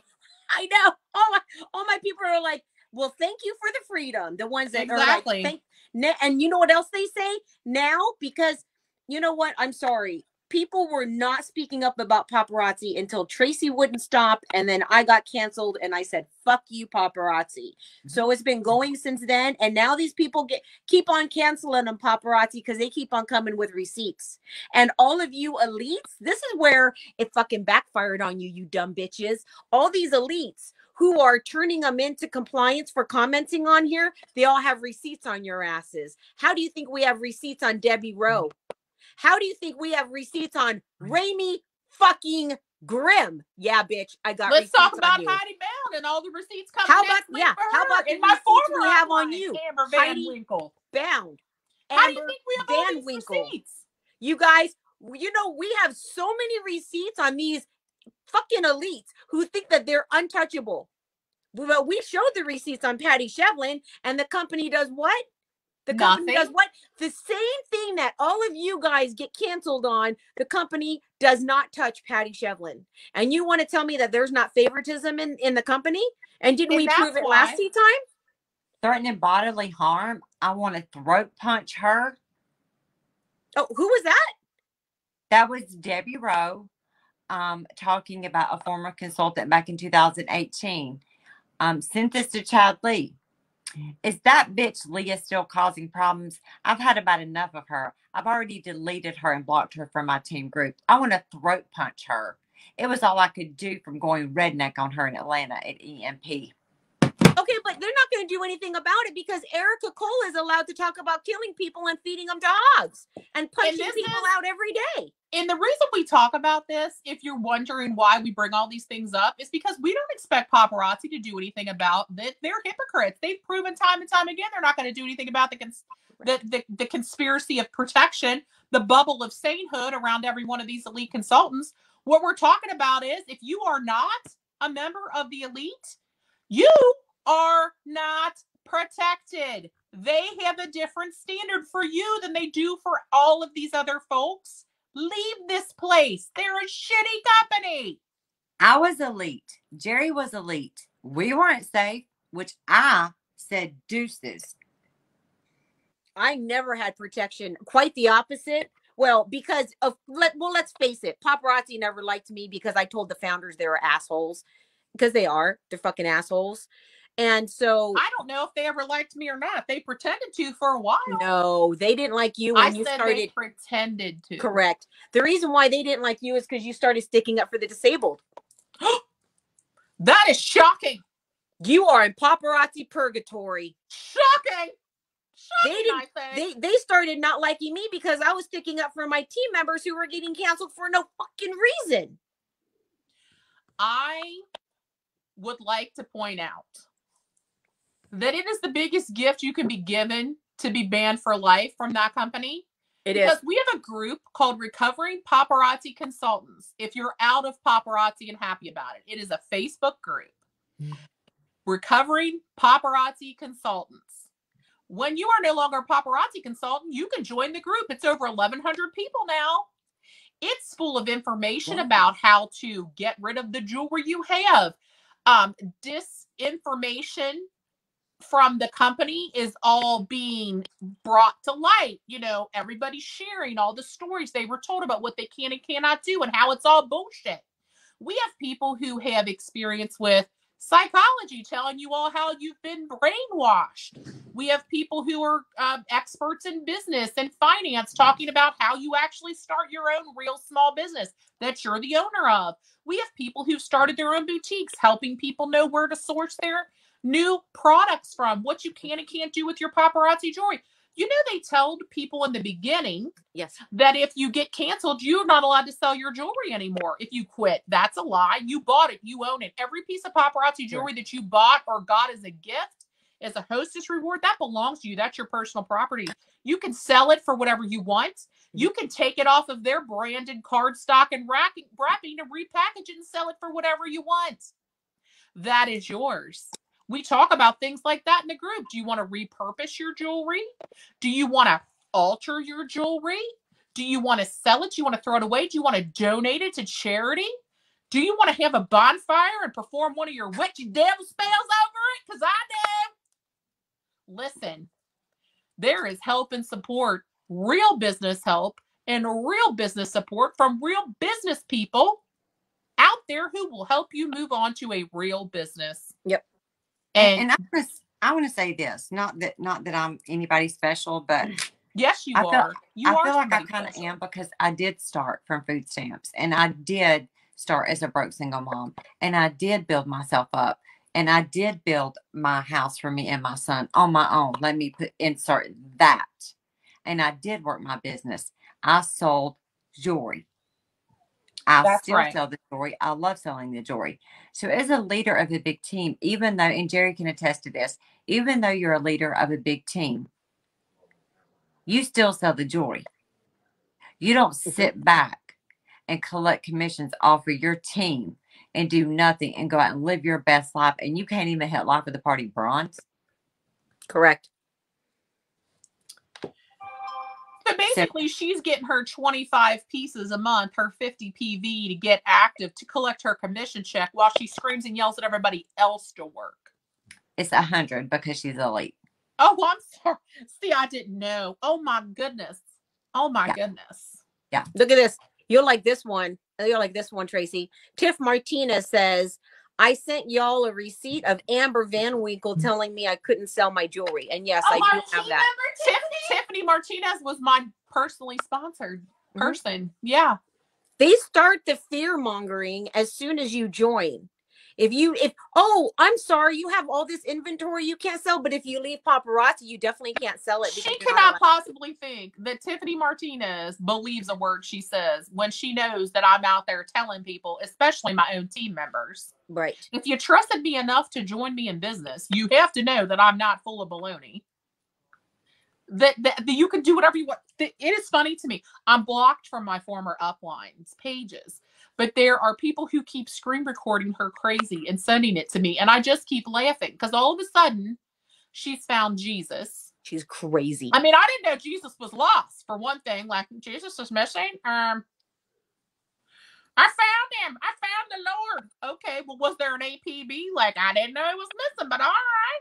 All my people are like, well, thank you for the freedom. The ones that are like, and you know what else they say now? Because you know what? I'm sorry. People were not speaking up about paparazzi until Tracy wouldn't stop. And then I got canceled and I said, fuck you, paparazzi. So it's been going since then. And now these people keep on canceling them, paparazzi, because they keep on coming with receipts. And all of you elites, this is where it fucking backfired on you, you dumb bitches. All these elites who are turning them into compliance for commenting on here, they all have receipts on your asses. How do you think we have receipts on Debbie Rowe? How do you think we have receipts on Rami fucking Grimm? Yeah, bitch, I got Let's receipts talk about on you. Heidi Bound and all the receipts coming How next about week for her. How about in the my receipts former we have on you? Amber Van Winkle. Bound. How do you Amber think we have Van all these Winkle. receipts? You guys, you know, we have so many receipts on these fucking elites who think that they're untouchable. Well, we showed the receipts on Patty Shevlin, and the company does what? The company does what? The same thing that all of you guys get canceled on. The company does not touch Patty Shevlin. And you want to tell me that there's not favoritism in the company? And didn't we prove it last time? Threatening bodily harm. I want to throat punch her. Oh, who was that? That was Debbie Rowe, talking about a former consultant back in 2018. Sent this to Chad Lee. Is that bitch Leah still causing problems? I've had about enough of her. I've already deleted her and blocked her from my team group. I want to throat punch her. It was all I could do from going redneck on her in Atlanta at EMP. Okay, but they're not going to do anything about it because Erica Cole is allowed to talk about killing people and feeding them to hogs and punching people out every day. And the reason we talk about this, if you're wondering why we bring all these things up, is because we don't expect paparazzi to do anything about it. They're hypocrites. They've proven time and time again they're not going to do anything about the conspiracy of protection, the bubble of sainthood around every one of these elite consultants. What we're talking about is if you are not a member of the elite, you are not protected. They have a different standard for you than they do for all of these other folks. Leave this place. They're a shitty company. I was elite. Jerry was elite. We weren't safe, which I said deuces. I never had protection. Quite the opposite. Well, because of, let's face it. Paparazzi never liked me because I told the founders they were assholes. Because they are. They're fucking assholes. And so I don't know if they ever liked me or not. They pretended to for a while. No, they didn't like you when you started. They pretended to. Correct. The reason why they didn't like you is because you started sticking up for the disabled. That is shocking. You are in paparazzi purgatory. Shocking. They started not liking me because I was sticking up for my team members who were getting canceled for no fucking reason. I would like to point out that it is the biggest gift you can be given to be banned for life from that company. Because we have a group called Recovering Paparazzi Consultants. If you're out of paparazzi and happy about it, it is a Facebook group. Recovering Paparazzi Consultants. When you are no longer a paparazzi consultant, you can join the group. It's over 1,100 people now. It's full of information about how to get rid of the jewelry you have. Disinformation from the company is all being brought to light. You know, everybody's sharing all the stories they were told about what they can and cannot do and how it's all bullshit. We have people who have experience with psychology telling you all how you've been brainwashed. We have people who are experts in business and finance talking about how you actually start your own real small business that you're the owner of. We have people who've started their own boutiques helping people know where to source their new products from, what you can and can't do with your paparazzi jewelry. You know, they told people in the beginning that if you get canceled, you're not allowed to sell your jewelry anymore if you quit. That's a lie. You bought it. You own it. Every piece of paparazzi jewelry that you bought or got as a gift, as a hostess reward, that belongs to you. That's your personal property. You can sell it for whatever you want. You can take it off of their branded cardstock and wrapping and repackage it and sell it for whatever you want. That is yours. We talk about things like that in the group. Do you want to repurpose your jewelry? Do you want to alter your jewelry? Do you want to sell it? Do you want to throw it away? Do you want to donate it to charity? Do you want to have a bonfire and perform one of your witchy devil spells over it? Because I do. Listen, there is help and support, real business help and real business support from real business people out there who will help you move on to a real business. Yep. And I want to say this, not that I'm anybody special, but yes, you are. I feel like I kind of am because I did start from food stamps and I did start as a broke single mom and I did build myself up and I did build my house for me and my son on my own. Let me insert that. And I did work my business. I sold jewelry. I still sell the jewelry. I love selling the jewelry. So as a leader of a big team, even though, and Jerry can attest to this, even though you're a leader of a big team, You still sell the jewelry. You don't sit back and collect commissions off of your team and do nothing and go out and live your best life, and you can't even hit life of the party bronze. Correct. So basically, she's getting her 25 pieces a month, her 50 PV to get active to collect her commission check while she screams and yells at everybody else to work. It's 100 because she's elite. Oh, I'm sorry. See, I didn't know. Oh my goodness. Oh my goodness. Yeah. Look at this. You'll like this one. You'll like this one, Tracy. Tiff Martinez says, I sent y'all a receipt of Amber Van Winkle telling me I couldn't sell my jewelry. And yes, I do have that. Tiffany Martinez was my personally sponsored person. Yeah. They start the fear mongering as soon as you join. I'm sorry, you have all this inventory you can't sell, but if you leave Paparazzi, you definitely can't sell it. She cannot possibly think that Tiffany Martinez believes a word she says when she knows that I'm out there telling people, especially my own team members. Right. If you trusted me enough to join me in business, you have to know that I'm not full of baloney. That you can do whatever you want. It is funny to me. I'm blocked from my former uplines pages, but there are people who keep screen recording her crazy and sending it to me, and I just keep laughing because all of a sudden she's found Jesus. She's crazy. I mean, I didn't know Jesus was lost, for one thing. Like, Jesus is missing. I found him. I found the Lord. Okay, well, was there an APB? Like, I didn't know he was missing, but all right.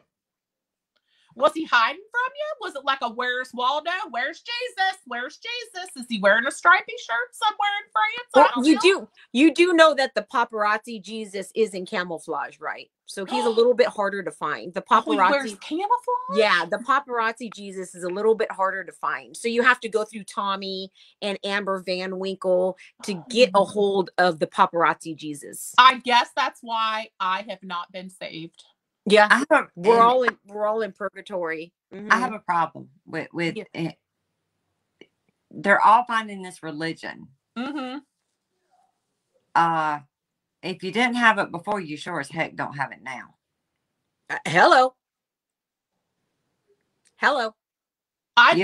Was he hiding from you? Was it like a where's Waldo? Where's Jesus? Where's Jesus? Is he wearing a stripy shirt somewhere in France? You do know that the paparazzi Jesus is in camouflage, right? So he's a little bit harder to find. The paparazzi he wears camouflage? Yeah, the paparazzi Jesus is a little bit harder to find. So you have to go through Tommy and Amber Van Winkle to get a hold of the paparazzi Jesus. I guess that's why I have not been saved. Yeah, we're all in purgatory. I have a problem with it. They're all finding this religion. If you didn't have it before, you sure as heck don't have it now. Hello. You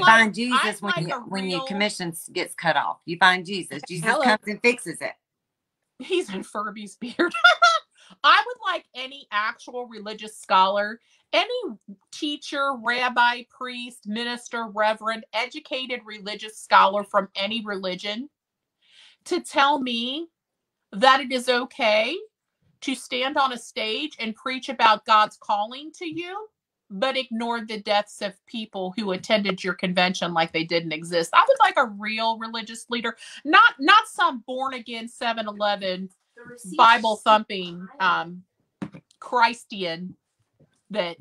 find Jesus when your commission gets cut off. You find Jesus. Jesus comes and fixes it. He's in Furby's beard. I would like any actual religious scholar, any teacher, rabbi, priest, minister, reverend, educated religious scholar from any religion to tell me that it is okay to stand on a stage and preach about God's calling to you, but ignore the deaths of people who attended your convention like they didn't exist. I would like a real religious leader, not some born-again 7-Eleven Bible thumping Christian that,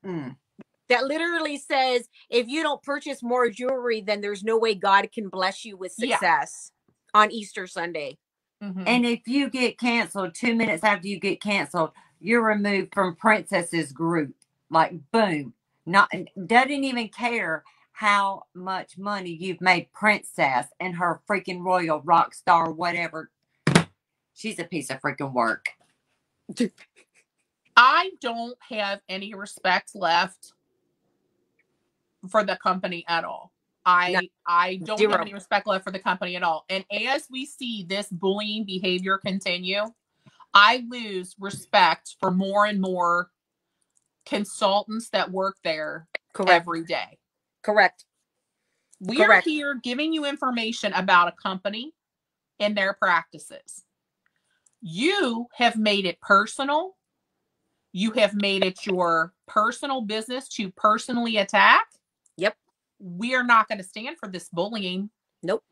that literally says, if you don't purchase more jewelry, then there's no way God can bless you with success on Easter Sunday. And if you get canceled 2 minutes after you get canceled, you're removed from Princess's group. Like, boom. Doesn't even care how much money you've made Princess and her freaking royal rock star, whatever. She's a piece of freaking work. I don't have any respect left for the company at all. I don't have any respect left for the company at all. And as we see this bullying behavior continue, I lose respect for more and more consultants that work there every day. Correct. We are here giving you information about a company and their practices. You have made it personal. You have made it your personal business to personally attack. Yep. We are not going to stand for this bullying. Nope.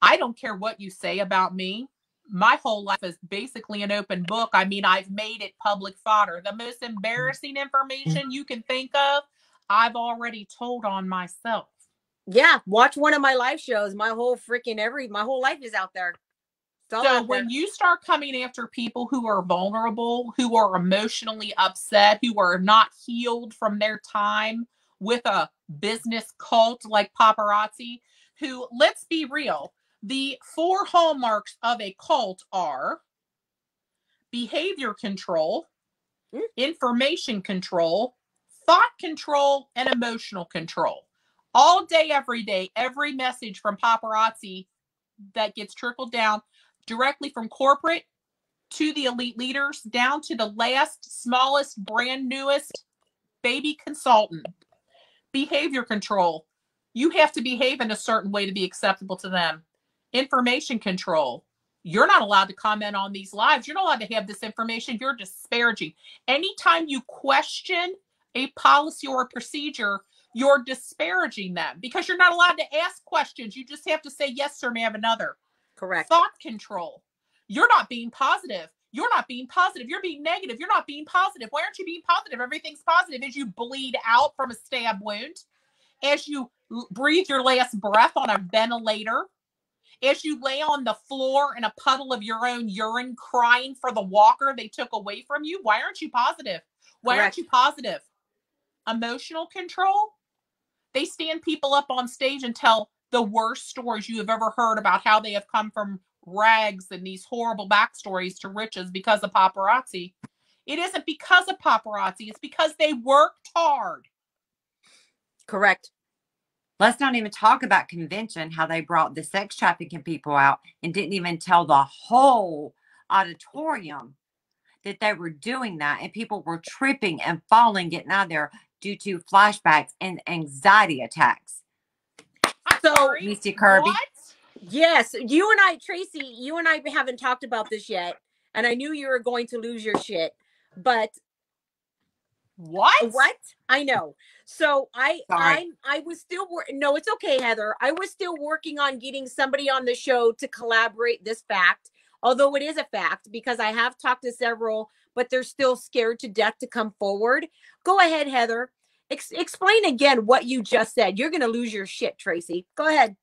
I don't care what you say about me. My whole life is basically an open book. I mean, I've made it public fodder. The most embarrassing information you can think of, I've already told on myself. Yeah. Watch one of my live shows. My whole life is out there. So when you start coming after people who are vulnerable, who are emotionally upset, who are not healed from their time with a business cult like Paparazzi, who, let's be real, the 4 hallmarks of a cult are behavior control, information control, thought control, and emotional control. All day, every day, every message from paparazzi that gets trickled down directly from corporate to the elite leaders down to the last, smallest, brand newest baby consultant. Behavior control. You have to behave in a certain way to be acceptable to them. Information control. You're not allowed to comment on these lives. You're not allowed to have this information. You're disparaging. Anytime you question a policy or a procedure, you're disparaging them because you're not allowed to ask questions. You just have to say, yes, sir, may I have another. Correct. Thought control. You're not being positive. You're not being positive. You're being negative. You're not being positive. Why aren't you being positive? Everything's positive as you bleed out from a stab wound, as you breathe your last breath on a ventilator, as you lay on the floor in a puddle of your own urine crying for the walker they took away from you. Why aren't you positive? Why Correct. aren't you positive? Emotional control. They stand people up on stage and tell the worst stories you have ever heard about how they have come from rags and these horrible backstories to riches because of paparazzi. It isn't because of paparazzi. It's because they worked hard. Correct. Let's not even talk about convention, how they brought the sex trafficking people out and didn't even tell the whole auditorium that they were doing that. And people were tripping and falling, getting out of there due to flashbacks and anxiety attacks. So, Misty Kirby. What? Yes, you and I, Tracy, you and I haven't talked about this yet. And I knew you were going to lose your shit. But What? I know. So I Sorry. was still no, it's okay, Heather. I was still working on getting somebody on the show to collaborate this fact, although it is a fact because I have talked to several, but they're still scared to death to come forward. Go ahead, Heather. Explain again what you just said. You're going to lose your shit, Tracy. Go ahead.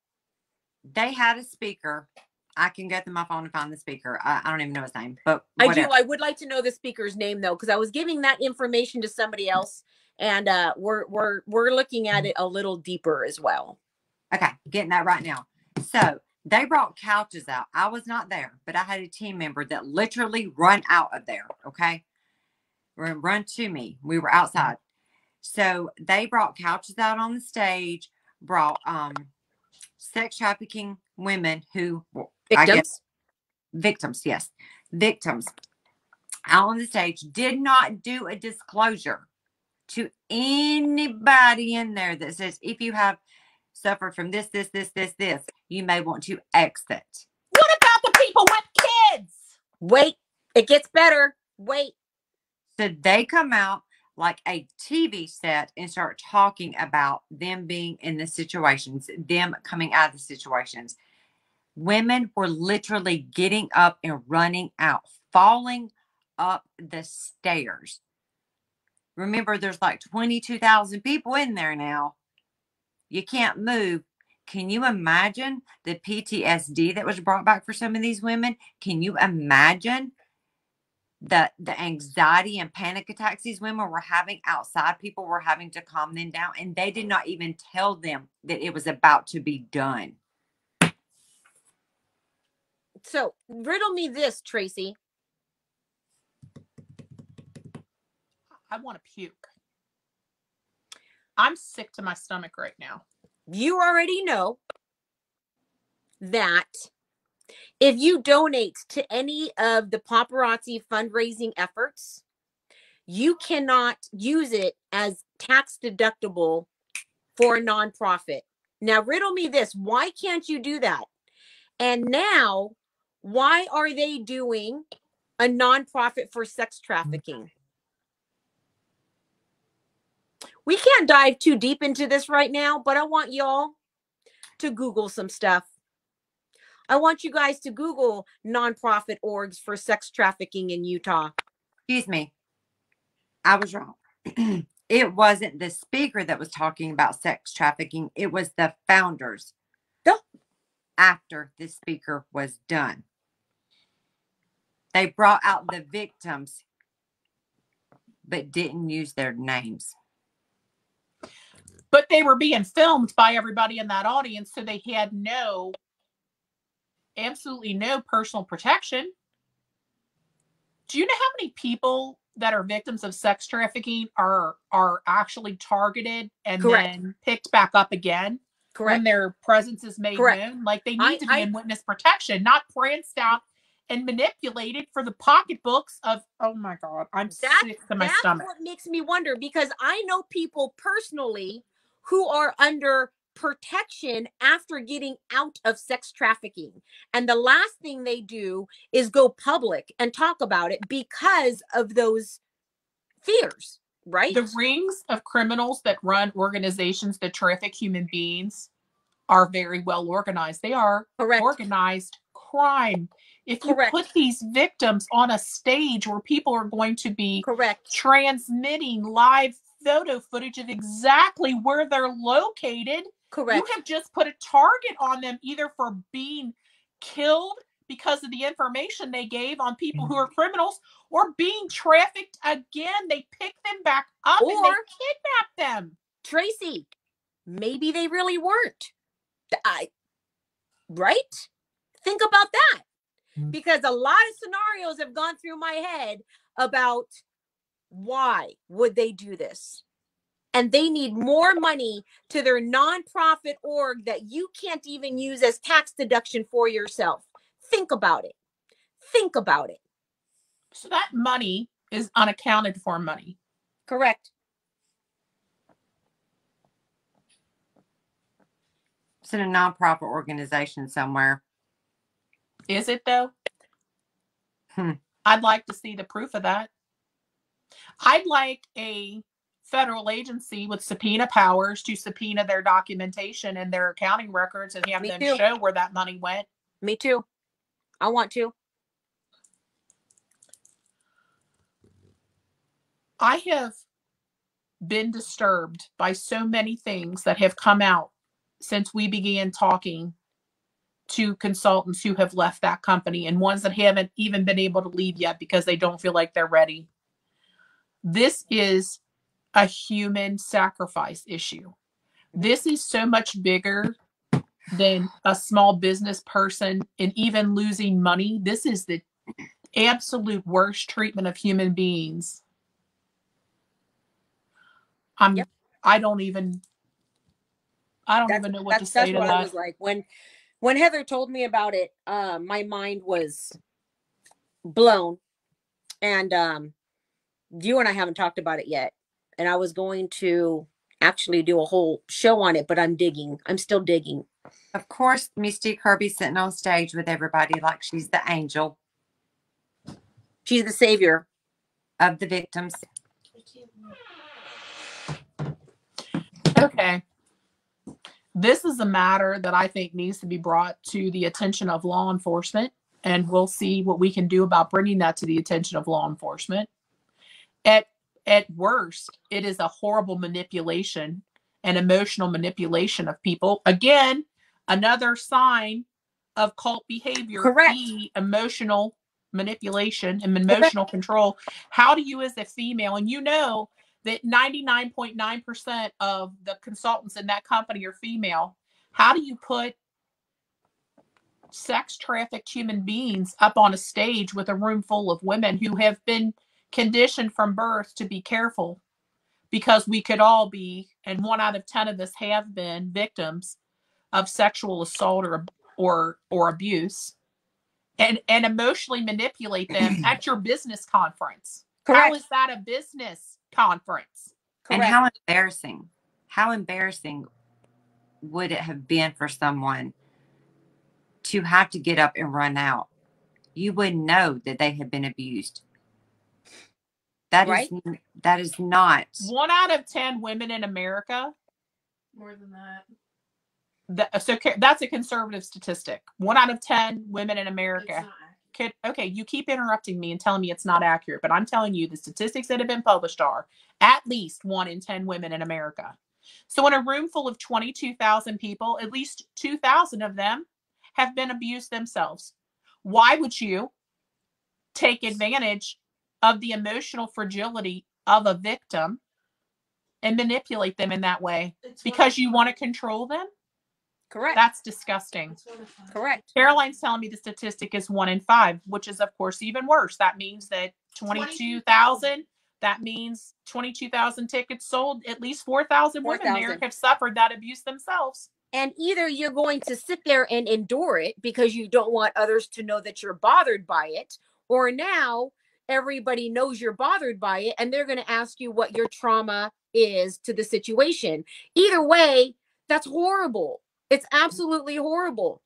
They had a speaker. I can go through my phone and find the speaker. I don't even know his name, but whatever. I would like to know the speaker's name though, because I was giving that information to somebody else, and we're looking at it a little deeper as well. Okay, getting that right now. So they brought couches out. I was not there, but I had a team member that literally run out of there. Okay, run to me. We were outside. So they brought couches out on the stage. Brought sex trafficking women who victims, yes, victims out on the stage, did not do a disclosure to anybody in there that says if you have suffered from this, you may want to exit. What about the people with kids? Wait, it gets better. Wait. So they come out like a TV set and start talking about them being in the situations, them coming out of the situations. Women were literally getting up and running out, falling up the stairs. Remember, there's like 22,000 people in there now. You can't move. Can you imagine the PTSD that was brought back for some of these women? Can you imagine the anxiety and panic attacks these women were having outside? People were having to calm them down, and they did not even tell them that it was about to be done. So riddle me this, Tracy. I want to puke. I'm sick to my stomach right now. You already know that if you donate to any of the paparazzi fundraising efforts, you cannot use it as tax deductible for a nonprofit. Now, riddle me this. Why can't you do that? And now, why are they doing a nonprofit for sex trafficking? We can't dive too deep into this right now, but I want y'all to Google some stuff. I want you guys to Google nonprofit orgs for sex trafficking in Utah. Excuse me. I was wrong. It wasn't the speaker that was talking about sex trafficking. It was the founders. Oh. After the speaker was done. They brought out the victims, but didn't use their names. But they were being filmed by everybody in that audience, so they had absolutely no personal protection. Do you know how many people that are victims of sex trafficking are actually targeted and then picked back up again when their presence is made known? Like, they need to be in witness protection, not pranced out and manipulated for the pocketbooks of, oh my God, I'm sick to my stomach. That's what makes me wonder, because I know people personally who are under protection after getting out of sex trafficking. And the last thing they do is go public and talk about it because of those fears, right? The rings of criminals that run organizations that traffic human beings are very well organized. They are organized crime. If you put these victims on a stage where people are going to be transmitting live photo footage of exactly where they're located, you have just put a target on them, either for being killed because of the information they gave on people who are criminals, or being trafficked again. They pick them back up and they kidnap them. Tracy, maybe they really weren't. Right? Think about that. Because a lot of scenarios have gone through my head about why would they do this? And they need more money to their nonprofit org that you can't even use as tax deduction for yourself. Think about it. Think about it. So that money is unaccounted for money. Correct. It's in a nonprofit organization somewhere. Is it though? I'd like to see the proof of that. I'd like a federal agency with subpoena powers to subpoena their documentation and their accounting records and have them show where that money went. Me too. I want to. I have been disturbed by so many things that have come out since we began talking to consultants who have left that company, and ones that haven't even been able to leave yet because they don't feel like they're ready. This is a human sacrifice issue. This is so much bigger than a small business person and even losing money. This is the absolute worst treatment of human beings. I don't even know what to say to that. That's what I was like when Heather told me about it. My mind was blown, and you and I haven't talked about it yet. And I was going to actually do a whole show on it, but I'm still digging. Of course, Misty Kirby's sitting on stage with everybody like she's the angel. She's the savior of the victims. Okay. This is a matter that I think needs to be brought to the attention of law enforcement, and we'll see what we can do about bringing that to the attention of law enforcement. At worst, it is a horrible manipulation and emotional manipulation of people. Again, another sign of cult behavior. Emotional manipulation and emotional control. How do you, as a female, and you know that 99.9% of the consultants in that company are female, how do you put sex trafficked human beings up on a stage with a room full of women who have been conditioned from birth to be careful, because we could all be, and 1 out of 10 of us have been, victims of sexual assault or abuse, and emotionally manipulate them at your business conference? How is that a business conference? And how embarrassing would it have been for someone to have to get up and run out? You wouldn't know that they had been abused. That is not 1 out of 10 women in America. More than that. So that's a conservative statistic. 1 out of 10 women in America. Okay, you keep interrupting me and telling me it's not accurate, but I'm telling you the statistics that have been published are at least 1 in 10 women in America. So in a room full of 22,000 people, at least 2,000 of them have been abused themselves. Why would you take advantage of the emotional fragility of a victim and manipulate them in that way? Because you want to control them? Correct. That's disgusting. Correct. Caroline's telling me the statistic is 1 in 5, which is, of course, even worse. That means that 22,000, that means 22,000 tickets sold. At least 4,000 women there have suffered that abuse themselves. And either you're going to sit there and endure it because you don't want others to know that you're bothered by it, or now everybody knows you're bothered by it and they're going to ask you what your trauma is to the situation. Either way, that's horrible. It's absolutely horrible.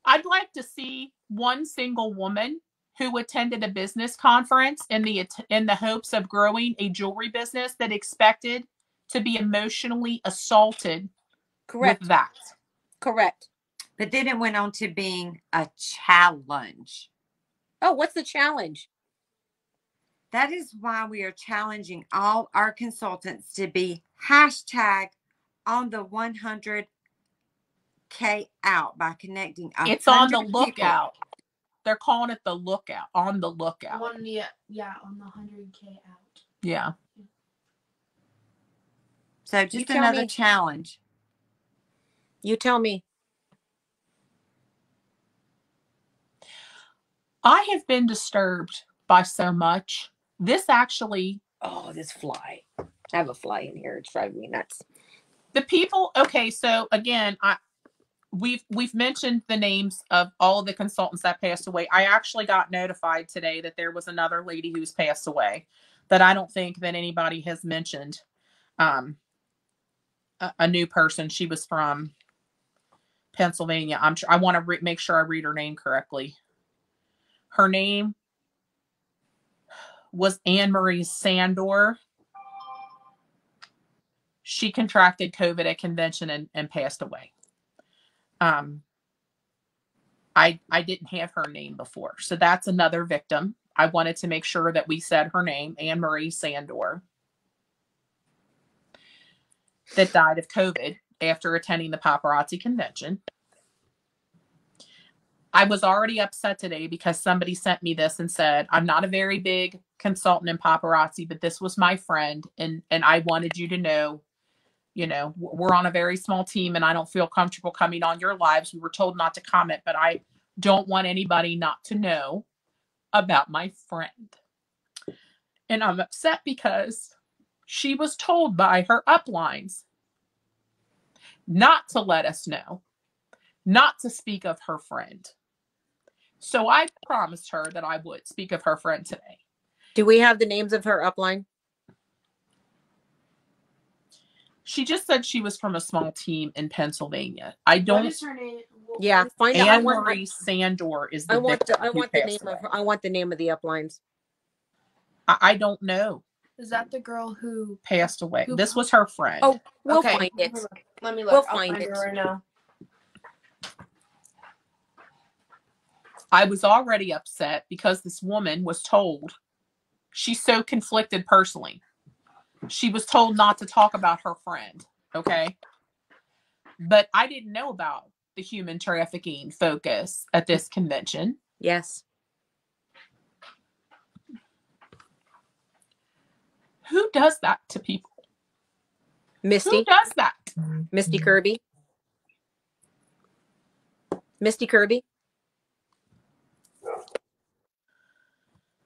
I'd like to see one single woman who attended a business conference in the hopes of growing a jewelry business that expected to be emotionally assaulted. Correct. With that. Correct. But then it went on to being a challenge. Oh, what's the challenge? That is why we are challenging all our consultants to be hashtag on the 100K out by connecting. It's on the lookout. They're calling it the lookout. On the lookout. On the 100K out. Yeah. So just another challenge. You tell me. I have been disturbed by so much. This actually. Oh, this fly. I have a fly in here. It's driving me nuts. The people. Okay, so again, we've mentioned the names of all of the consultants that passed away. I actually got notified today that there was another lady who's passed away that I don't think that anybody has mentioned. A new person. She was from Pennsylvania. I want to make sure I read her name correctly. Her name was Anne-Marie Sandor. She contracted COVID at convention and passed away. I didn't have her name before. So that's another victim. I wanted to make sure that we said her name, Anne-Marie Sandor, that died of COVID after attending the paparazzi convention. I was already upset today because somebody sent me this and said, I'm not a very big consultant in paparazzi, but this was my friend. And I wanted you to know, we're on a very small team and I don't feel comfortable coming on your lives. We were told not to comment, but I don't want anybody not to know about my friend. And I'm upset because she was told by her uplines not to let us know, not to speak of her friend. So I promised her that I would speak of her friend today. Do we have the names of her upline? She just said she was from a small team in Pennsylvania. I don't. What is her name? Yeah, find out. Anne-Marie Sandor is the victim. I want the name of her. I want the name of the uplines. I don't know. Is that the girl who passed away? This was her friend. Oh, we'll find it. Let me look. We'll I'll find it her right now. I was already upset because this woman was told, she's so conflicted personally. She was told not to talk about her friend, okay? But I didn't know about the human trafficking focus at this convention. Yes. Who does that to people? Misty. Who does that? Misty Kirby. Misty Kirby.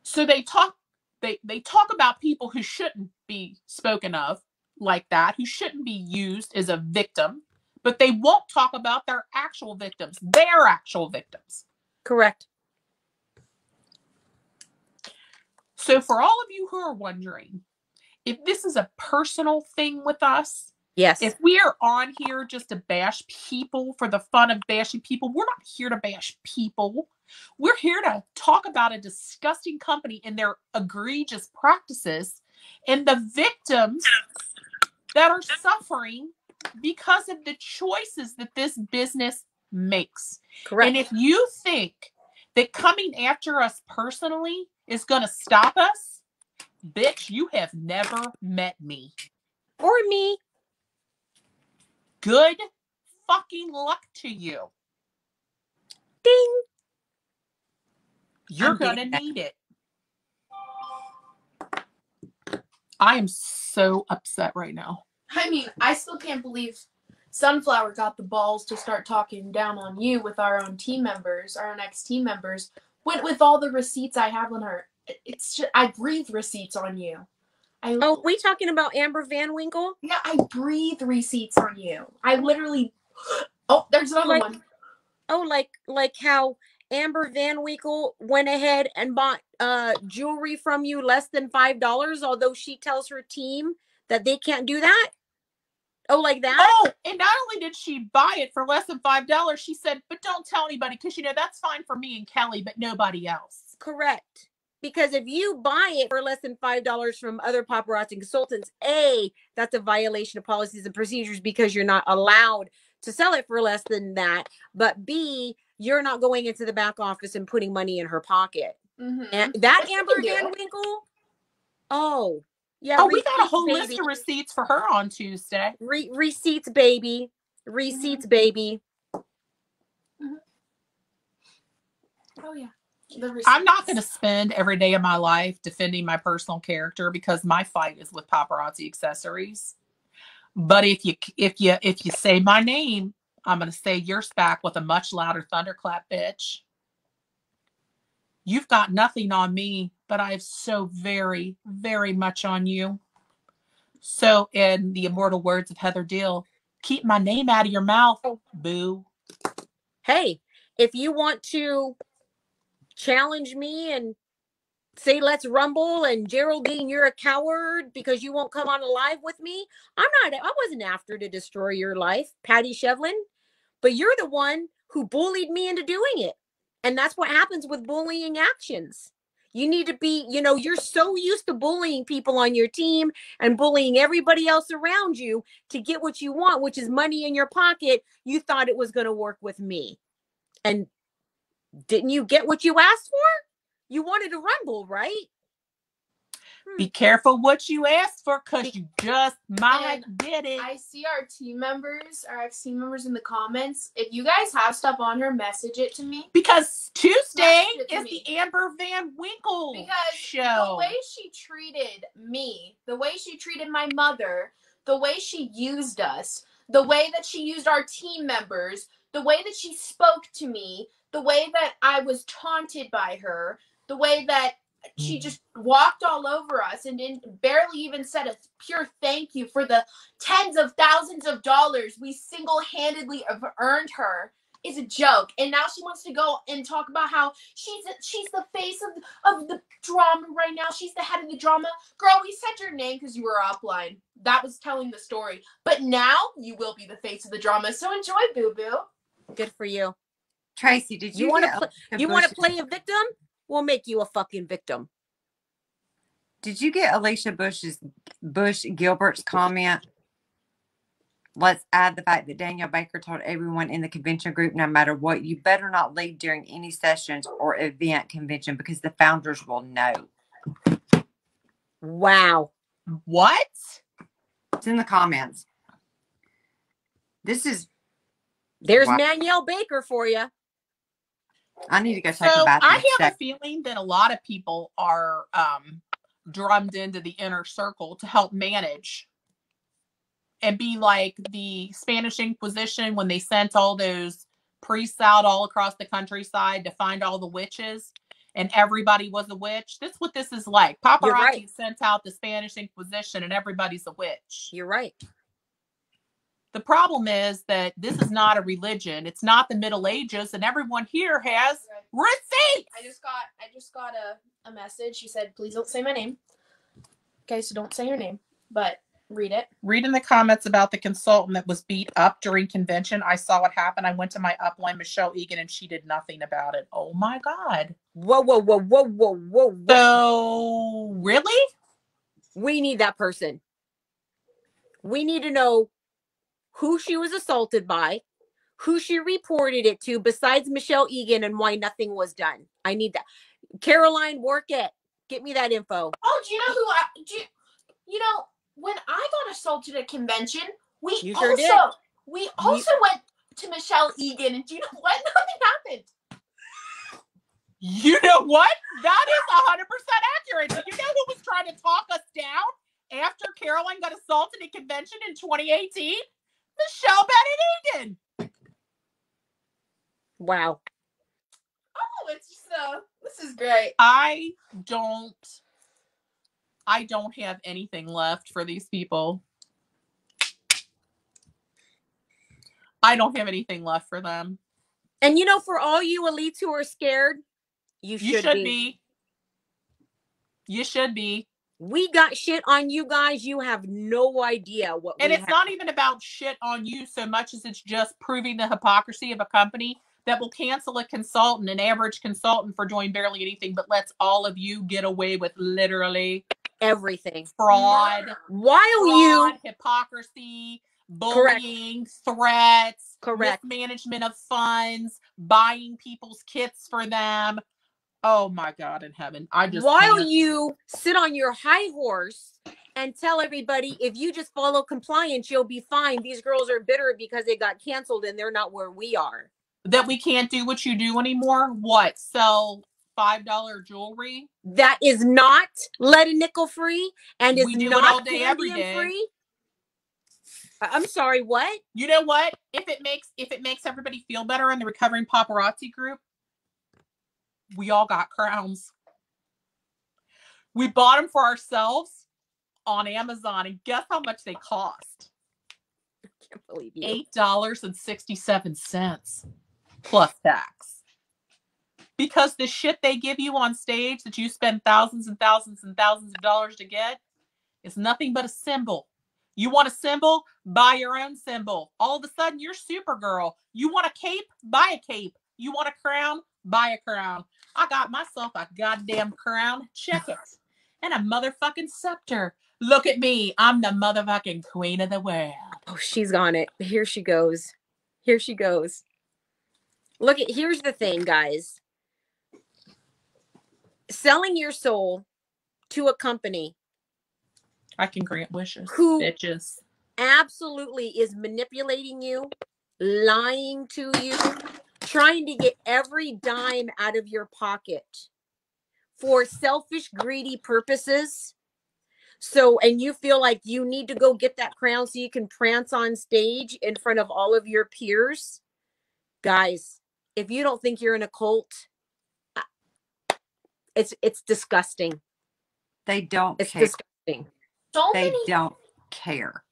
So they talk about people who shouldn't be spoken of like that, who shouldn't be used as a victim, but they won't talk about their actual victims. Correct. So for all of you who are wondering, if this is a personal thing with us, yes. If we are on here just to bash people for the fun of bashing people, we're not here to bash people. We're here to talk about a disgusting company and their egregious practices and the victims that are suffering because of the choices that this business makes. Correct. And if you think that coming after us personally is going to stop us, bitch, you have never met me. Or me. Good fucking luck to you. Ding. You're going to need it. I am so upset right now. I mean, I still can't believe Sunflower got the balls to start talking down on you with our own team members, our own ex-team members, went with all the receipts I have on her. It's just, I breathe receipts on you. Oh, we talking about Amber Van Winkle? Yeah, I breathe receipts on you. I literally. Oh, there's another one. Oh, like how Amber Van Winkle went ahead and bought jewelry from you less than $5, although she tells her team that they can't do that. Oh, like that? Oh, and not only did she buy it for less than $5, she said, but don't tell anybody because, that's fine for me and Kelly, but nobody else. Correct. Because if you buy it for less than $5 from other paparazzi consultants, A, that's a violation of policies and procedures because you're not allowed to sell it for less than that. But B, you're not going into the back office and putting money in her pocket. Mm-hmm. And that Amber Van Winkle? Oh. Yeah, we got a whole list of receipts for her on Tuesday. Receipts, baby. Receipts, baby. Mm-hmm. Oh, yeah. I'm not going to spend every day of my life defending my personal character because my fight is with paparazzi accessories. But if you say my name, I'm going to say yours back with a much louder thunderclap, bitch. You've got nothing on me, but I have so very, very much on you. So, in the immortal words of Heather Dill, keep my name out of your mouth, boo. Hey, if you want to challenge me and say let's rumble and Geraldine, you're a coward because you won't come on live with me, I wasn't after to destroy your life, Patty Shevlin, but you're the one who bullied me into doing it. And that's what happens with bullying actions. You need to be, you're so used to bullying people on your team and bullying everybody else around you to get what you want, which is money in your pocket. You thought it was going to work with me. And didn't you get what you asked for? You wanted to rumble, right? Be careful what you asked for because you just might get it. I see our team members, our ex-team members in the comments. If you guys have stuff on her, message it to me. Because Tuesday is the Amber Van Winkle show. The way she treated me, the way she treated my mother, the way she used us, the way that she used our team members, the way that she spoke to me, the way that I was taunted by her, the way that she just walked all over us and barely even said a pure thank you for the tens of thousands of dollars we single-handedly have earned her is a joke. And now she wants to go and talk about how she's the face of the drama right now. She's the head of the drama. Girl, we said your name because you were upline. That was telling the story. But now you will be the face of the drama. So enjoy, boo-boo. Good for you. Tracy, did you want to play a victim? We'll make you a fucking victim. Did you get Alicia Bush Gilbert's comment? Let's add the fact that Danielle Baker told everyone in the convention group, no matter what, you better not leave during any sessions or event convention because the founders will know. Wow. What? It's in the comments. There's Danielle Baker for you. I need to go take a bath. I have a feeling that a lot of people are drummed into the inner circle to help manage and be like the Spanish Inquisition when they sent all those priests out all across the countryside to find all the witches and everybody was a witch. That's what this is like. Paparazzi sent out the Spanish Inquisition and everybody's a witch. You're right. The problem is that this is not a religion. It's not the Middle Ages, and everyone here has receipts. I just got a message. She said, "Please don't say my name." Okay, so don't say her name, but read it. Read in the comments about the consultant that was beat up during convention. I saw what happened. I went to my upline, Michelle Egan, and she did nothing about it. Oh my God. Whoa. So, really? We need that person. We need to know who she was assaulted by, who she reported it to, besides Michelle Egan, and why nothing was done. I need that. Caroline, work it. Get me that info. Oh, do you know who when I got assaulted at convention, we also went to Michelle Egan, and do you know what? Nothing happened. You know what? That is 100% accurate. Do you know who was trying to talk us down after Caroline got assaulted at convention in 2018? Michelle Benedict. Wow. Oh, it's just this is great. I don't have anything left for these people. I don't have anything left for them. And you know, for all you elites who are scared, you should be. You should be. We got shit on you guys. You have no idea what and it's not even about shit on you so much as it's just proving the hypocrisy of a company that will cancel a consultant, an average consultant, for doing barely anything, but lets all of you get away with literally everything. Fraud. Hypocrisy, bullying, threats, mismanagement of funds, buying people's kits for them. Oh my God in heaven. While you sit on your high horse and tell everybody, if you just follow compliance, you'll be fine. These girls are bitter because they got canceled and they're not where we are. That we can't do what you do anymore? What? Sell $5 jewelry? That is not lead and nickel free and is we do not it all day, every day. Free. I'm sorry, what? You know what? If it makes everybody feel better in the Recovering Paparazzi group, we all got crowns. We bought them for ourselves on Amazon, and guess how much they cost? I can't believe you. $8.67 plus tax. Because the shit they give you on stage that you spend thousands and thousands and thousands of dollars to get is nothing but a symbol. You want a symbol? Buy your own symbol. All of a sudden, you're Supergirl. You want a cape? Buy a cape. You want a crown? Buy a crown. I got myself a goddamn crown. Check it. And a motherfucking scepter. Look at me. I'm the motherfucking queen of the world. Oh, she's on it. Here she goes. Here she goes. Look at, here's the thing, guys. Selling your soul to a company. I can grant wishes. Who bitches absolutely is manipulating you, lying to you, trying to get every dime out of your pocket for selfish, greedy purposes. So, and you feel like you need to go get that crown so you can prance on stage in front of all of your peers. Guys, if you don't think you're in a cult, it's disgusting. They don't It's care. disgusting. They don't care.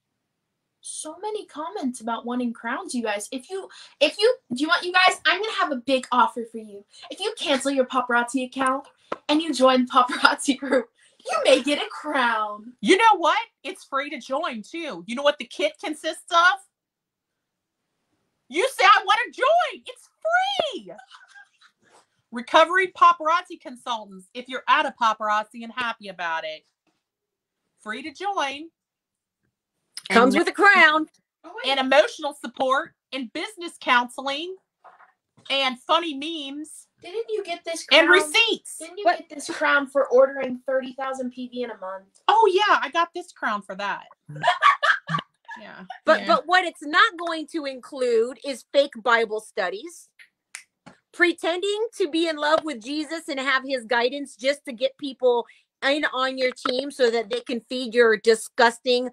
So many comments about wanting crowns, you guys. If you do you want, you guys, I'm gonna have a big offer for you. If you cancel your paparazzi account and you join the paparazzi group, you may get a crown. You know what? It's free to join too. You know what the kit consists of? You say I want to join. It's free. Recovery paparazzi consultants. If you're out of paparazzi and happy about it, free to join. Comes with a crown. And emotional support and business counseling and funny memes. Didn't you get this crown? And receipts. Didn't you get this crown for ordering 30,000 PV in a month? Oh yeah, I got this crown for that. Yeah. But what it's not going to include is fake Bible studies, pretending to be in love with Jesus and have his guidance just to get people in on your team so that they can feed your disgusting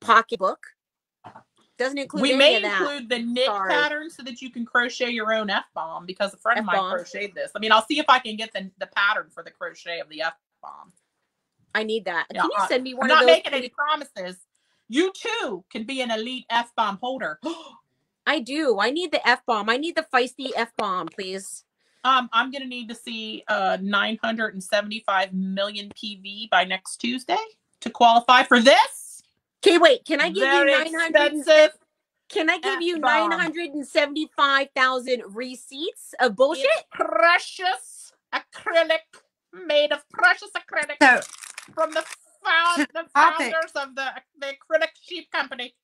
pocketbook. Doesn't include we any may of that. include the knit pattern so that you can crochet your own F-bomb, because a friend of mine crocheted this. I mean, I'll see if I can get the pattern for the crochet of the F-bomb. I need that. Yeah, can you send me one of those? I'm not making please? any promises. You too can be an elite F-bomb holder. I do. I need the F-bomb. I need the feisty F-bomb, please. I'm going to need to see 975 million PV by next Tuesday to qualify for this. Okay, wait. Can I give Very you 900? Can I give you 975,000 receipts of bullshit? It's precious acrylic, made of precious acrylic from the founders of the acrylic sheep company.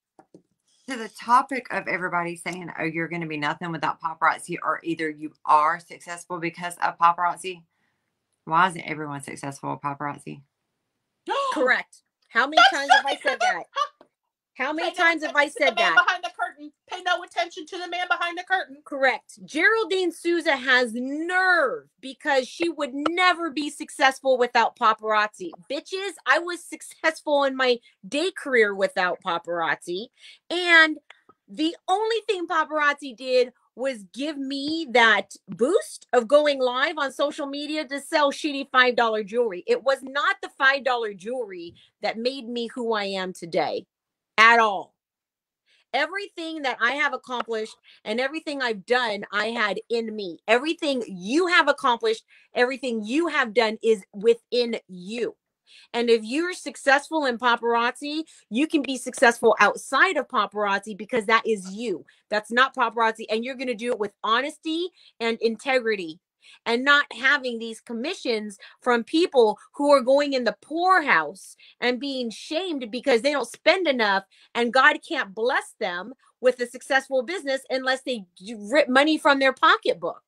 To the topic of everybody saying, "Oh, you're going to be nothing without paparazzi," or either you are successful because of paparazzi. Why isn't everyone successful with paparazzi? Correct. How many times have I said that? How many times have I said that? Behind the curtain. Pay no attention to the man behind the curtain. Correct. Geraldine Souza has nerve because she would never be successful without paparazzi. Bitches, I was successful in my day career without paparazzi. And The only thing paparazzi did was give me that boost of going live on social media to sell shitty $5 jewelry. It was not the $5 jewelry that made me who I am today at all. Everything that I have accomplished and everything I've done, I had in me. Everything you have accomplished, everything you have done is within you. And if you're successful in paparazzi, you can be successful outside of paparazzi because that is you. That's not paparazzi. And you're going to do it with honesty and integrity and not having these commissions from people who are going in the poorhouse and being shamed because they don't spend enough and God can't bless them with a successful business unless they rip money from their pocketbook.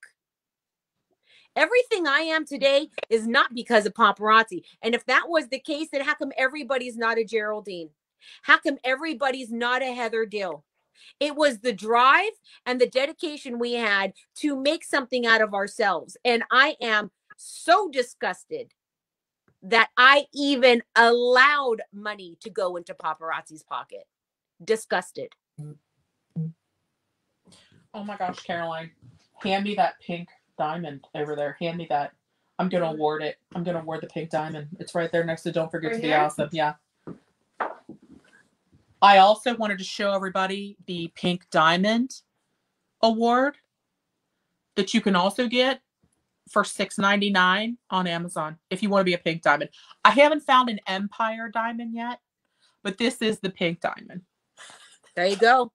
Everything I am today is not because of paparazzi. And if that was the case, then how come everybody's not a Geraldine? How come everybody's not a Heather Dill? It was the drive and the dedication we had to make something out of ourselves. And I am so disgusted that I even allowed money to go into paparazzi's pocket. Disgusted. Oh my gosh, Caroline. Hand me that pink diamond over there. Hand me that. I'm going to award it. I'm going to award the pink diamond. It's right there next to Don't Forget to Be Awesome. Yeah. I also wanted to show everybody the pink diamond award that you can also get for $6.99 on Amazon if you want to be a pink diamond. I haven't found an Empire diamond yet, but this is the pink diamond. There you go.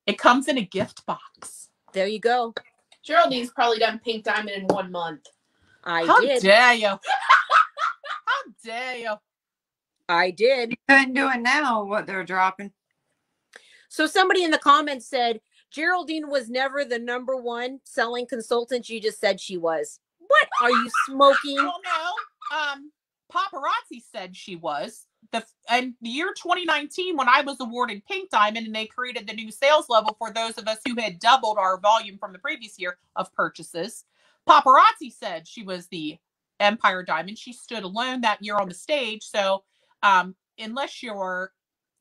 It comes in a gift box. There you go. Geraldine's probably done pink diamond in 1 month. How dare you? How dare you? I did. You couldn't do it now, what they're dropping. So somebody in the comments said, Geraldine was never the #1 selling consultant. You just said she was. What are you smoking? Well, no. Paparazzi said she was. And the year 2019, when I was awarded pink diamond and they created the new sales level for those of us who had doubled our volume from the previous year of purchases, paparazzi said she was the Empire diamond. She stood alone that year on the stage. So unless you're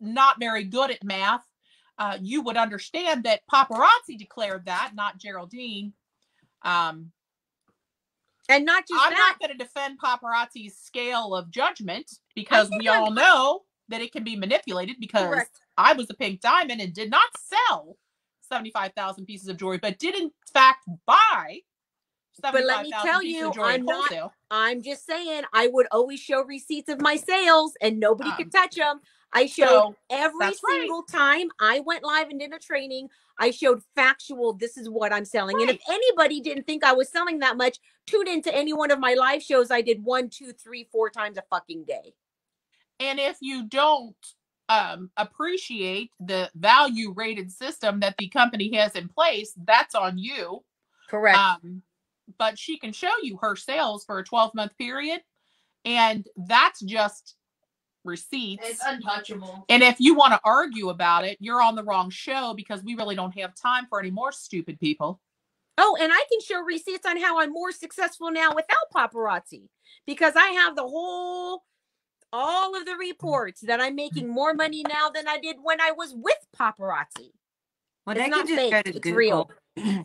not very good at math, you would understand that paparazzi declared that, not Geraldine. And not just I'm that. not going to defend paparazzi's scale of judgment because we all know that it can be manipulated because Correct. I was a pink diamond and did not sell 75,000 pieces of jewelry, but did in fact buy 75,000 pieces of jewelry wholesale. I'm just saying, I would always show receipts of my sales and nobody could touch them. I showed every single time I went live and did a training, I showed factual, this is what I'm selling. Right. And if anybody didn't think I was selling that much, tune into any one of my live shows. I did 1, 2, 3, 4 times a fucking day. And if you don't appreciate the value rated system that the company has in place, that's on you. Correct. But she can show you her sales for a 12-month period. And that's just receipts. It's untouchable. And if you want to argue about it, you're on the wrong show because we really don't have time for any more stupid people. Oh, and I can show receipts on how I'm more successful now without paparazzi because I have all of the reports that I'm making more money now than I did when I was with paparazzi. Well, they can just go to Google.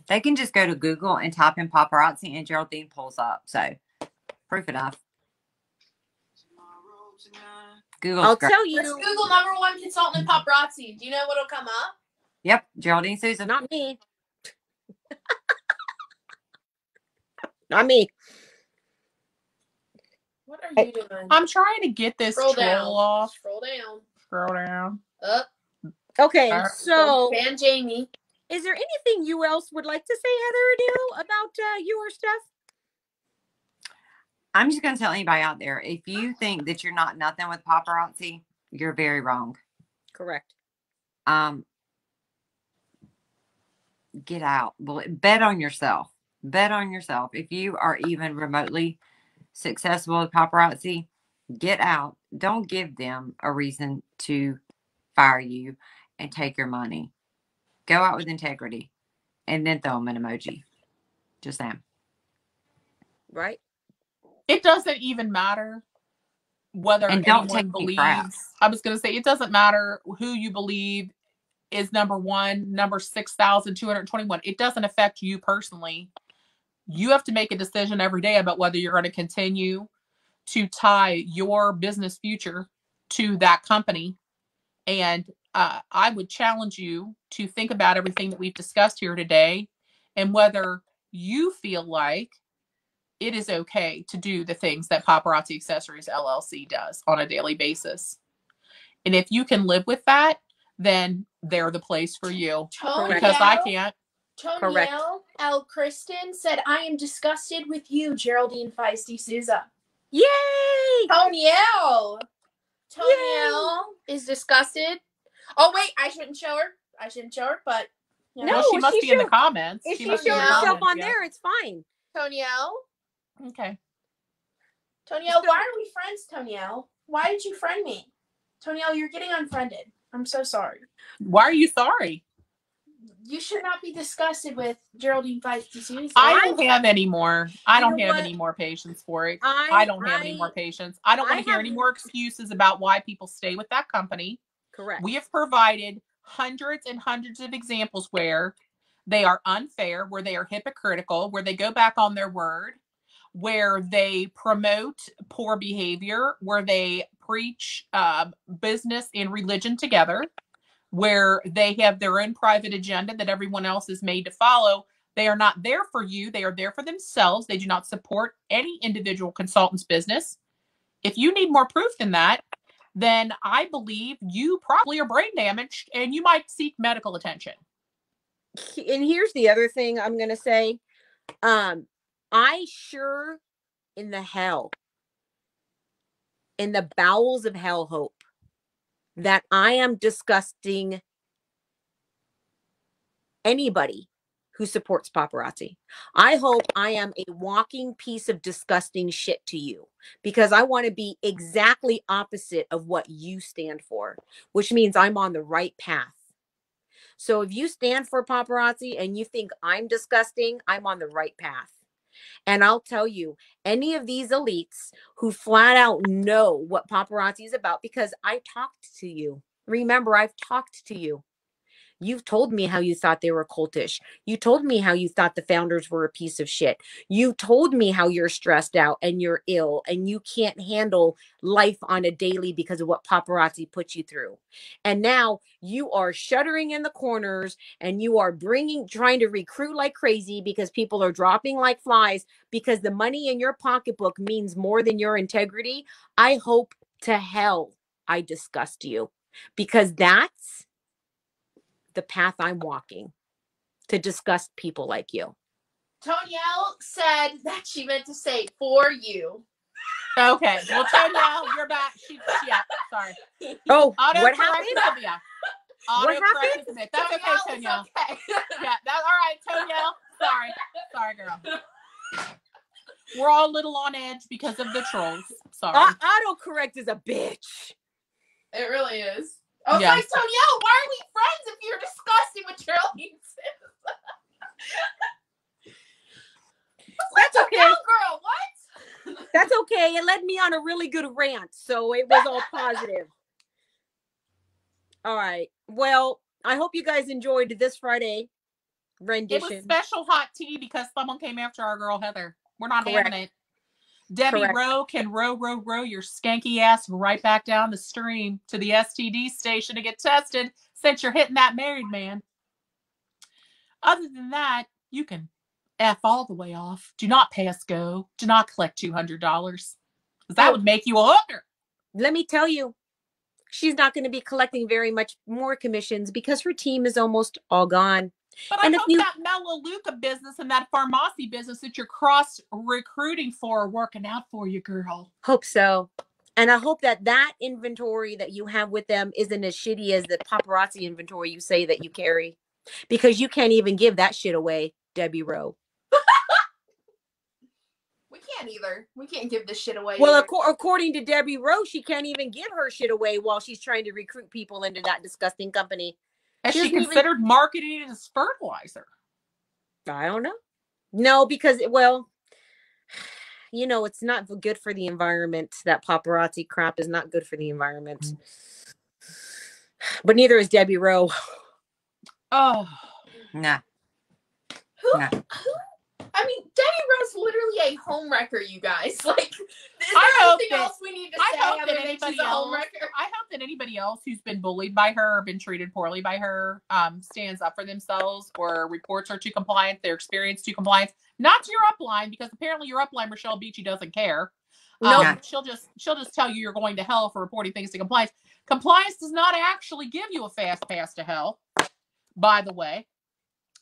They can just go to Google and type in paparazzi and Geraldine pulls up. So, proof enough. Google. I'll tell you. Let's Google #1 consultant in paparazzi. Do you know what'll come up? Yep, Geraldine Sousa. Not me. Not me. What are you doing? I'm trying to get this Scroll troll down. off. Scroll down. Scroll down. Up. Okay, so Ban Jamie. Is there anything you else would like to say, Heather or Dill, about your stuff? I'm just going to tell anybody out there, if you think that you're not nothing with paparazzi, you're very wrong. Correct. Get out. Bet on yourself. Bet on yourself. If you are even remotely successful with paparazzi, get out. Don't give them a reason to fire you and take your money. Go out with integrity and then throw them an emoji. Just saying. Right. It doesn't even matter whether and anyone believes. I was going to say, it doesn't matter who you believe is number 1, number 6,221. It doesn't affect you personally. You have to make a decision every day about whether you're going to continue to tie your business future to that company. And I would challenge you to think about everything that we've discussed here today and whether you feel like it is okay to do the things that Paparazzi Accessories LLC does on a daily basis. And if you can live with that, then they're the place for you. Because I can't. Tonielle L. Kristen said, I am disgusted with you, Geraldine Feisty Souza. Yay! Tonielle is disgusted. Oh, wait, I shouldn't show her, but... No, well, she must be in the comments. If she shows herself on there, it's fine. Tonielle? Okay. Tonielle, why are we friends, Tonielle? Why did you friend me? Tonielle, you're getting unfriended. I'm so sorry. Why are you sorry? You should not be disgusted with Geraldine Feisty Souza. I don't have any more. I don't have any more patience for it. I don't have any more patience. I don't want to hear any more excuses about why people stay with that company. Correct. We have provided hundreds and hundreds of examples where they are unfair, where they are hypocritical, where they go back on their word, where they promote poor behavior, where they preach business and religion together, where they have their own private agenda that everyone else is made to follow. They are not there for you. They are there for themselves. They do not support any individual consultant's business. If you need more proof than that, then I believe you probably are brain damaged and you might seek medical attention. And here's the other thing I'm going to say. I sure in the bowels of hell hope that I am disgusting anybody who supports paparazzi. I hope I am a walking piece of disgusting shit to you, because I want to be exactly opposite of what you stand for, which means I'm on the right path. So if you stand for paparazzi and you think I'm disgusting, I'm on the right path. And I'll tell you, any of these elites who flat out know what paparazzi is about, because I talked to you. Remember, I've talked to you. You've told me how you thought they were cultish. You told me how you thought the founders were a piece of shit. You told me how you're stressed out and you're ill and you can't handle life on a daily because of what paparazzi put you through. And now you are shuddering in the corners and you are trying to recruit like crazy because people are dropping like flies because the money in your pocketbook means more than your integrity. I hope to hell I disgust you, because that's the path I'm walking, to disgust people like you. Tonielle said that she meant to say for you. Okay. Well, Tonielle, you're back. Yeah, sorry. Oh, what happened? What happened? That's okay, Tonielle. Okay. Yeah, that's all right, Tonielle. Sorry, girl. We're all a little on edge because of the trolls. Sorry. Autocorrect is a bitch. It really is. Oh, yeah. Like, Tonielle, why are we friends if you're disgusting with Geraldine? That's okay. Girl, what? That's okay. It led me on a really good rant, so it was all positive. All right. Well, I hope you guys enjoyed this Friday rendition. It was special hot tea because someone came after our girl Heather. We're not having it. Debbie Rowe can row your skanky ass right back down the stream to the STD station to get tested, since you're hitting that married man. Other than that, you can F all the way off. Do not pay us go. Do not collect $200. Because that would make you a hooker. Let me tell you, she's not going to be collecting very much more commissions because her team is almost all gone. But I hope that Melaleuca business and that pharmacy business that you're cross-recruiting for are working out for you, girl. Hope so. And I hope that inventory that you have with them isn't as shitty as the paparazzi inventory you say that you carry. Because you can't even give that shit away, Debbie Rowe. We can't either. We can't give this shit away. Well, according to Debbie Rowe, she can't even give her shit away while she's trying to recruit people into that disgusting company. Has she considered marketing it as fertilizer? I don't know. No, because, well, you know, it's not good for the environment. That paparazzi crap is not good for the environment. But neither is Debbie Rowe. Oh. No. Who? No. I mean, Debbie Rowe's literally a homewrecker, you guys. Like, is there hope anything that- else we need to I say hope other that than anybody she's a else- homewrecker? I hope that anybody else who's been bullied by her or been treated poorly by her stands up for themselves or reports her to compliance, their experience to compliance. Not to your upline, because apparently your upline, Rochelle Beachy, doesn't care. Nope. She'll just tell you you're going to hell for reporting things to compliance. Compliance does not actually give you a fast pass to hell, by the way.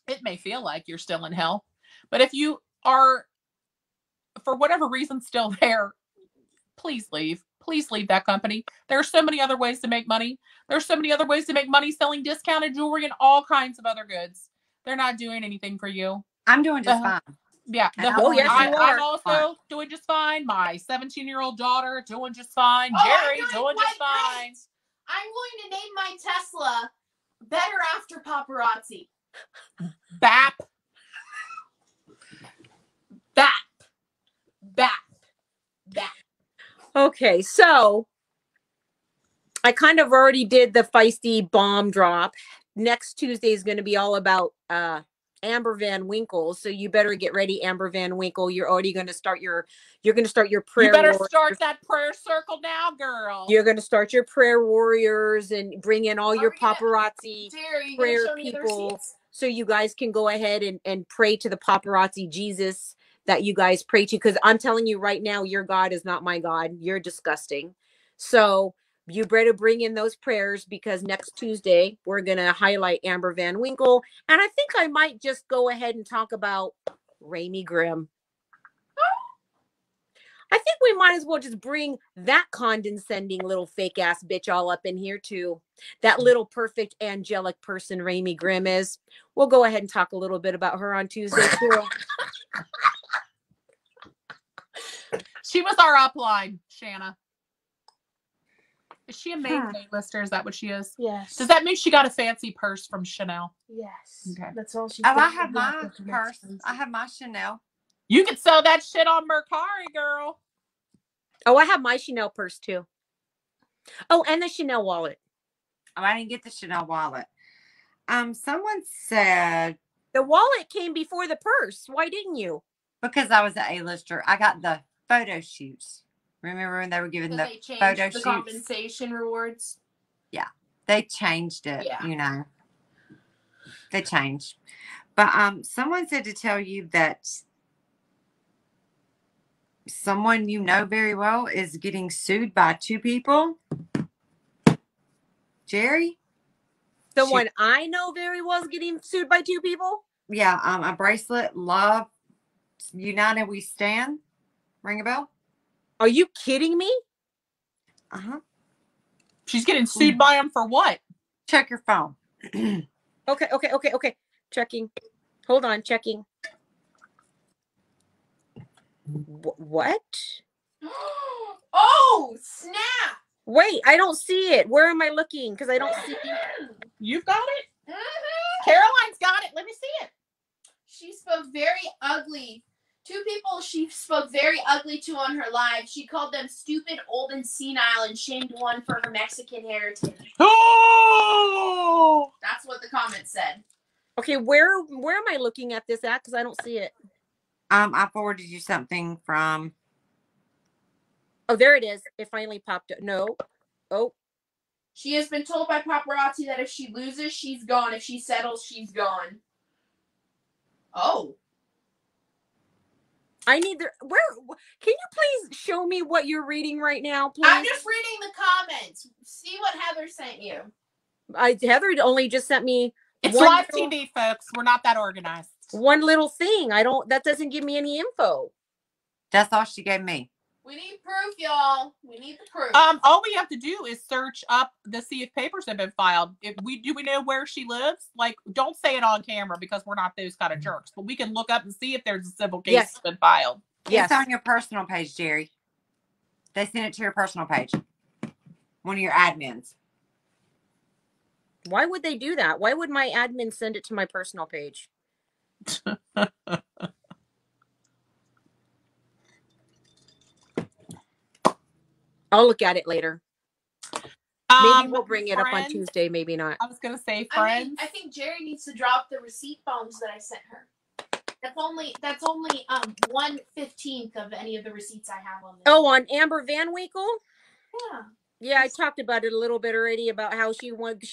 It may feel like you're still in hell, but if you are, for whatever reason, still there, please leave. Please leave that company. There are so many other ways to make money. There's so many other ways to make money selling discounted jewelry and all kinds of other goods. They're not doing anything for you. I'm doing just fine. Yeah. Oh, yes, you are. I'm also doing just fine. My 17-year-old daughter doing just fine. Oh, Jerry I'm doing just quite fine. great. I'm going to name my Tesla Better After Paparazzi. BAP. BAP. BAP. BAP. Okay, so I kind of already did the feisty bomb drop. Next Tuesday is going to be all about Amber Van Winkle. So you better get ready, Amber Van Winkle. You're already going to start your prayer. You better start that prayer circle now, girl. You're going to start your prayer warriors and bring in all your paparazzi Jerry, prayer people. So you guys can go ahead and pray to the paparazzi Jesus that you guys pray to. Because I'm telling you right now, your God is not my God. You're disgusting. So you better bring in those prayers, because next Tuesday we're going to highlight Amber Van Winkle. And I think I might just go ahead and talk about Rami Grimm. I think we might as well just bring that condescending little fake ass bitch all up in here too. That little perfect angelic person Rami Grimm is. We'll go ahead and talk a little bit about her on Tuesday too. She was our upline, Shanna. Is she a main A-lister? Is that what she is? Yes. Does that mean she got a fancy purse from Chanel? Yes. Okay. That's all she's Oh, got. I have my purse. I have my Chanel. You could sell that shit on Mercari, girl. Oh, I have my Chanel purse too. Oh, and the Chanel wallet. Oh, I didn't get the Chanel wallet. Someone said the wallet came before the purse. Why didn't you? Because I was an A-lister. I got the photo shoots. Remember when they were giving the photo shoots? Compensation rewards. Yeah, they changed it. Yeah. You know, they changed. But someone said to tell you that someone you know very well is getting sued by 2 people. Jerry? Someone I know very well is getting sued by 2 people? Yeah, a bracelet, Love, United We Stand. Ring a bell? Are you kidding me? Uh-huh. She's getting sued by them for what? Check your phone. Okay. Checking. Hold on, checking. What? Oh, snap! Wait, I don't see it. Where am I looking? Because I don't see it. You've got it? Caroline's got it. Let me see it. She spoke very ugly. 2 people she spoke very ugly to on her live. She called them stupid, old, and senile, and shamed one for her Mexican heritage. Oh! That's what the comment said. Okay, where am I looking at this at? Because I don't see it. I forwarded you something from... Oh, there it is. It finally popped up. No. Oh. She has been told by paparazzi that if she loses, she's gone. If she settles, she's gone. Oh. I need the... Where... Can you please show me what you're reading right now, please? I'm just reading the comments. See what Heather sent you. Heather only just sent me... It's live TV, folks. We're not that organized. One little thing. That doesn't give me any info. That's all she gave me. We need proof, y'all. We need the proof. All we have to do is search up to see if papers have been filed. Do we know where she lives? Like, don't say it on camera because we're not those kind of jerks. But we can look up and see if there's a civil case that's been filed. Yes. It's on your personal page, Jerry. They sent it to your personal page. One of your admins. Why would they do that? Why would my admin send it to my personal page? I'll look at it later. Maybe we'll bring it up on Friends. Tuesday. Maybe not. I was gonna say Friends. I think Jerry needs to drop the receipt bombs that I sent her. That's only 1/15 of any of the receipts I have on this. Oh, on Amber Van Winkle? Yeah. Yeah, I talked about it a little bit already about how she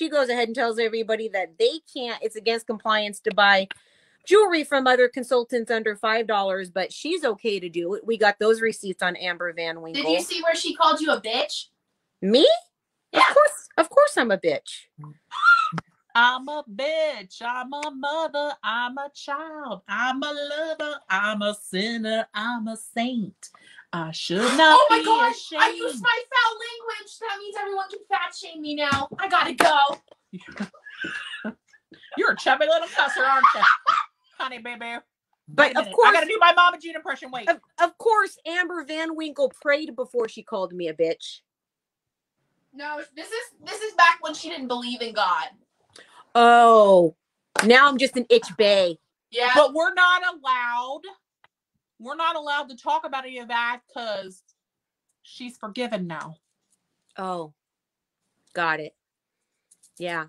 goes ahead and tells everybody that they can't, it's against compliance to buy jewelry from other consultants under $5, but she's okay to do it. We got those receipts on Amber Van Winkle. Did you see where she called you a bitch? Me? Yeah. Of course I'm a bitch. I'm a bitch. I'm a mother. I'm a child. I'm a lover. I'm a sinner. I'm a saint. I should not be ashamed. I used my foul language. That means everyone can fat shame me now. I gotta go. You're a chubby little cusser, aren't you? Honey, baby. But of course, I gotta do my Mama June impression. Wait. Of course, Amber Van Winkle prayed before she called me a bitch. No, this is back when she didn't believe in God. Oh, now I'm just an itch bae. Yeah. But we're not allowed to talk about any of that because she's forgiven now. Oh, got it. Yeah.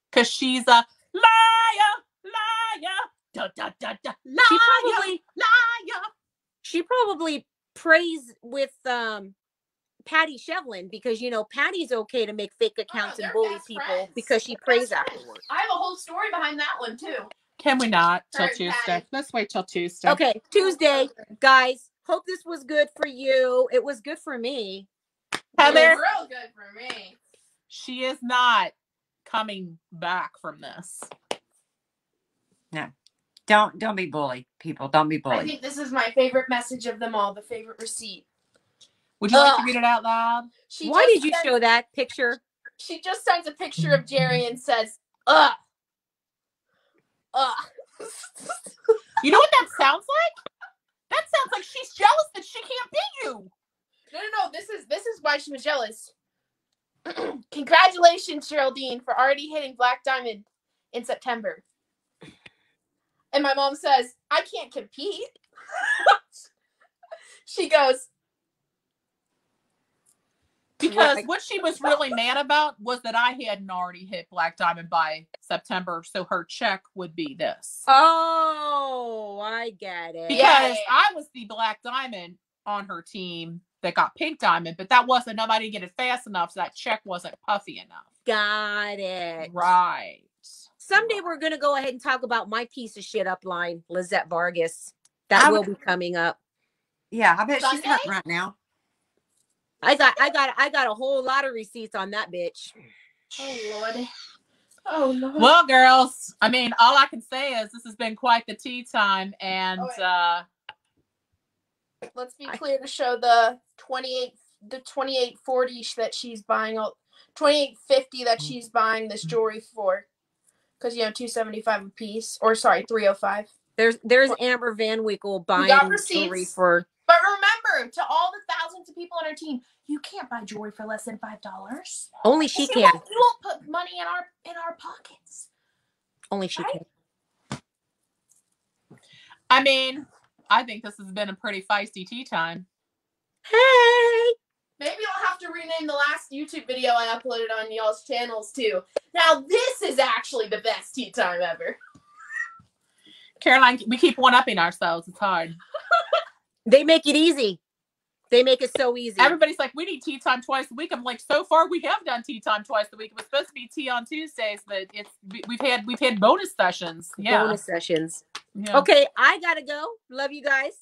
Because she's a liar. Da, da, da, da, liar. She probably prays with Patty Shevlin because Patty's okay to make fake accounts and bully people friends. because she prays afterwards. I have a whole story behind that one too. Can we not till Her Tuesday? Patty. Let's wait till Tuesday. Okay, Tuesday, guys. Hope this was good for you. It was good for me. Heather, real good for me. She is not coming back from this. No. Don't be bullied, people. Don't be I bullied. think this is my favorite message of them all, the favorite receipt. Would you like to read it out loud? Why did you show that picture? She just sends a picture of Jerry and says, ugh. You know what that sounds like? That sounds like she's jealous that she can't beat you. No. This is why she was jealous. Congratulations, Geraldine, for already hitting Black Diamond in September. And my mom says, I can't compete. She goes, because what she was really mad about was that I hadn't already hit Black Diamond by September, so her check would be this. Oh, I get it. Because I was the Black Diamond on her team that got Pink Diamond, but that wasn't, nobody get it fast enough, so that check wasn't puffy enough. Got it. Right. Someday we're going to go ahead and talk about my piece of shit upline, Lizette Vargas. That will be coming up. Yeah, I bet she's hurting right now. I got a whole lot of receipts on that bitch. oh, Lord. Oh, Lord. Well, girls, I mean, all I can say is this has been quite the tea time, and let's be clear to show the 2840 that she's buying, 2850 that she's buying this jewelry for, because $275 a piece, or sorry, $305. There's Amber Van Winkle buying jewelry for. But remember, to all the thousands of people on our team, you can't buy jewelry for less than $5. Only she can. You won't put money in our pockets. Only she can. I mean, I think this has been a pretty feisty tea time. Hey! Maybe I'll have to rename the last YouTube video I uploaded on y'all's channels too. Now this is actually the best tea time ever. Caroline, we keep one-upping ourselves. It's hard. They make it easy. They make it so easy. Everybody's like, we need tea time twice a week. I'm like, so far we have done tea time twice a week. It was supposed to be tea on Tuesdays, but we've had bonus sessions. Yeah. Bonus sessions. Yeah. Okay, I gotta go. Love you guys.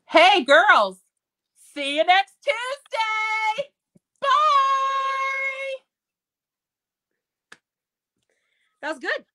Hey, girls. See you next Tuesday. Bye. That was good.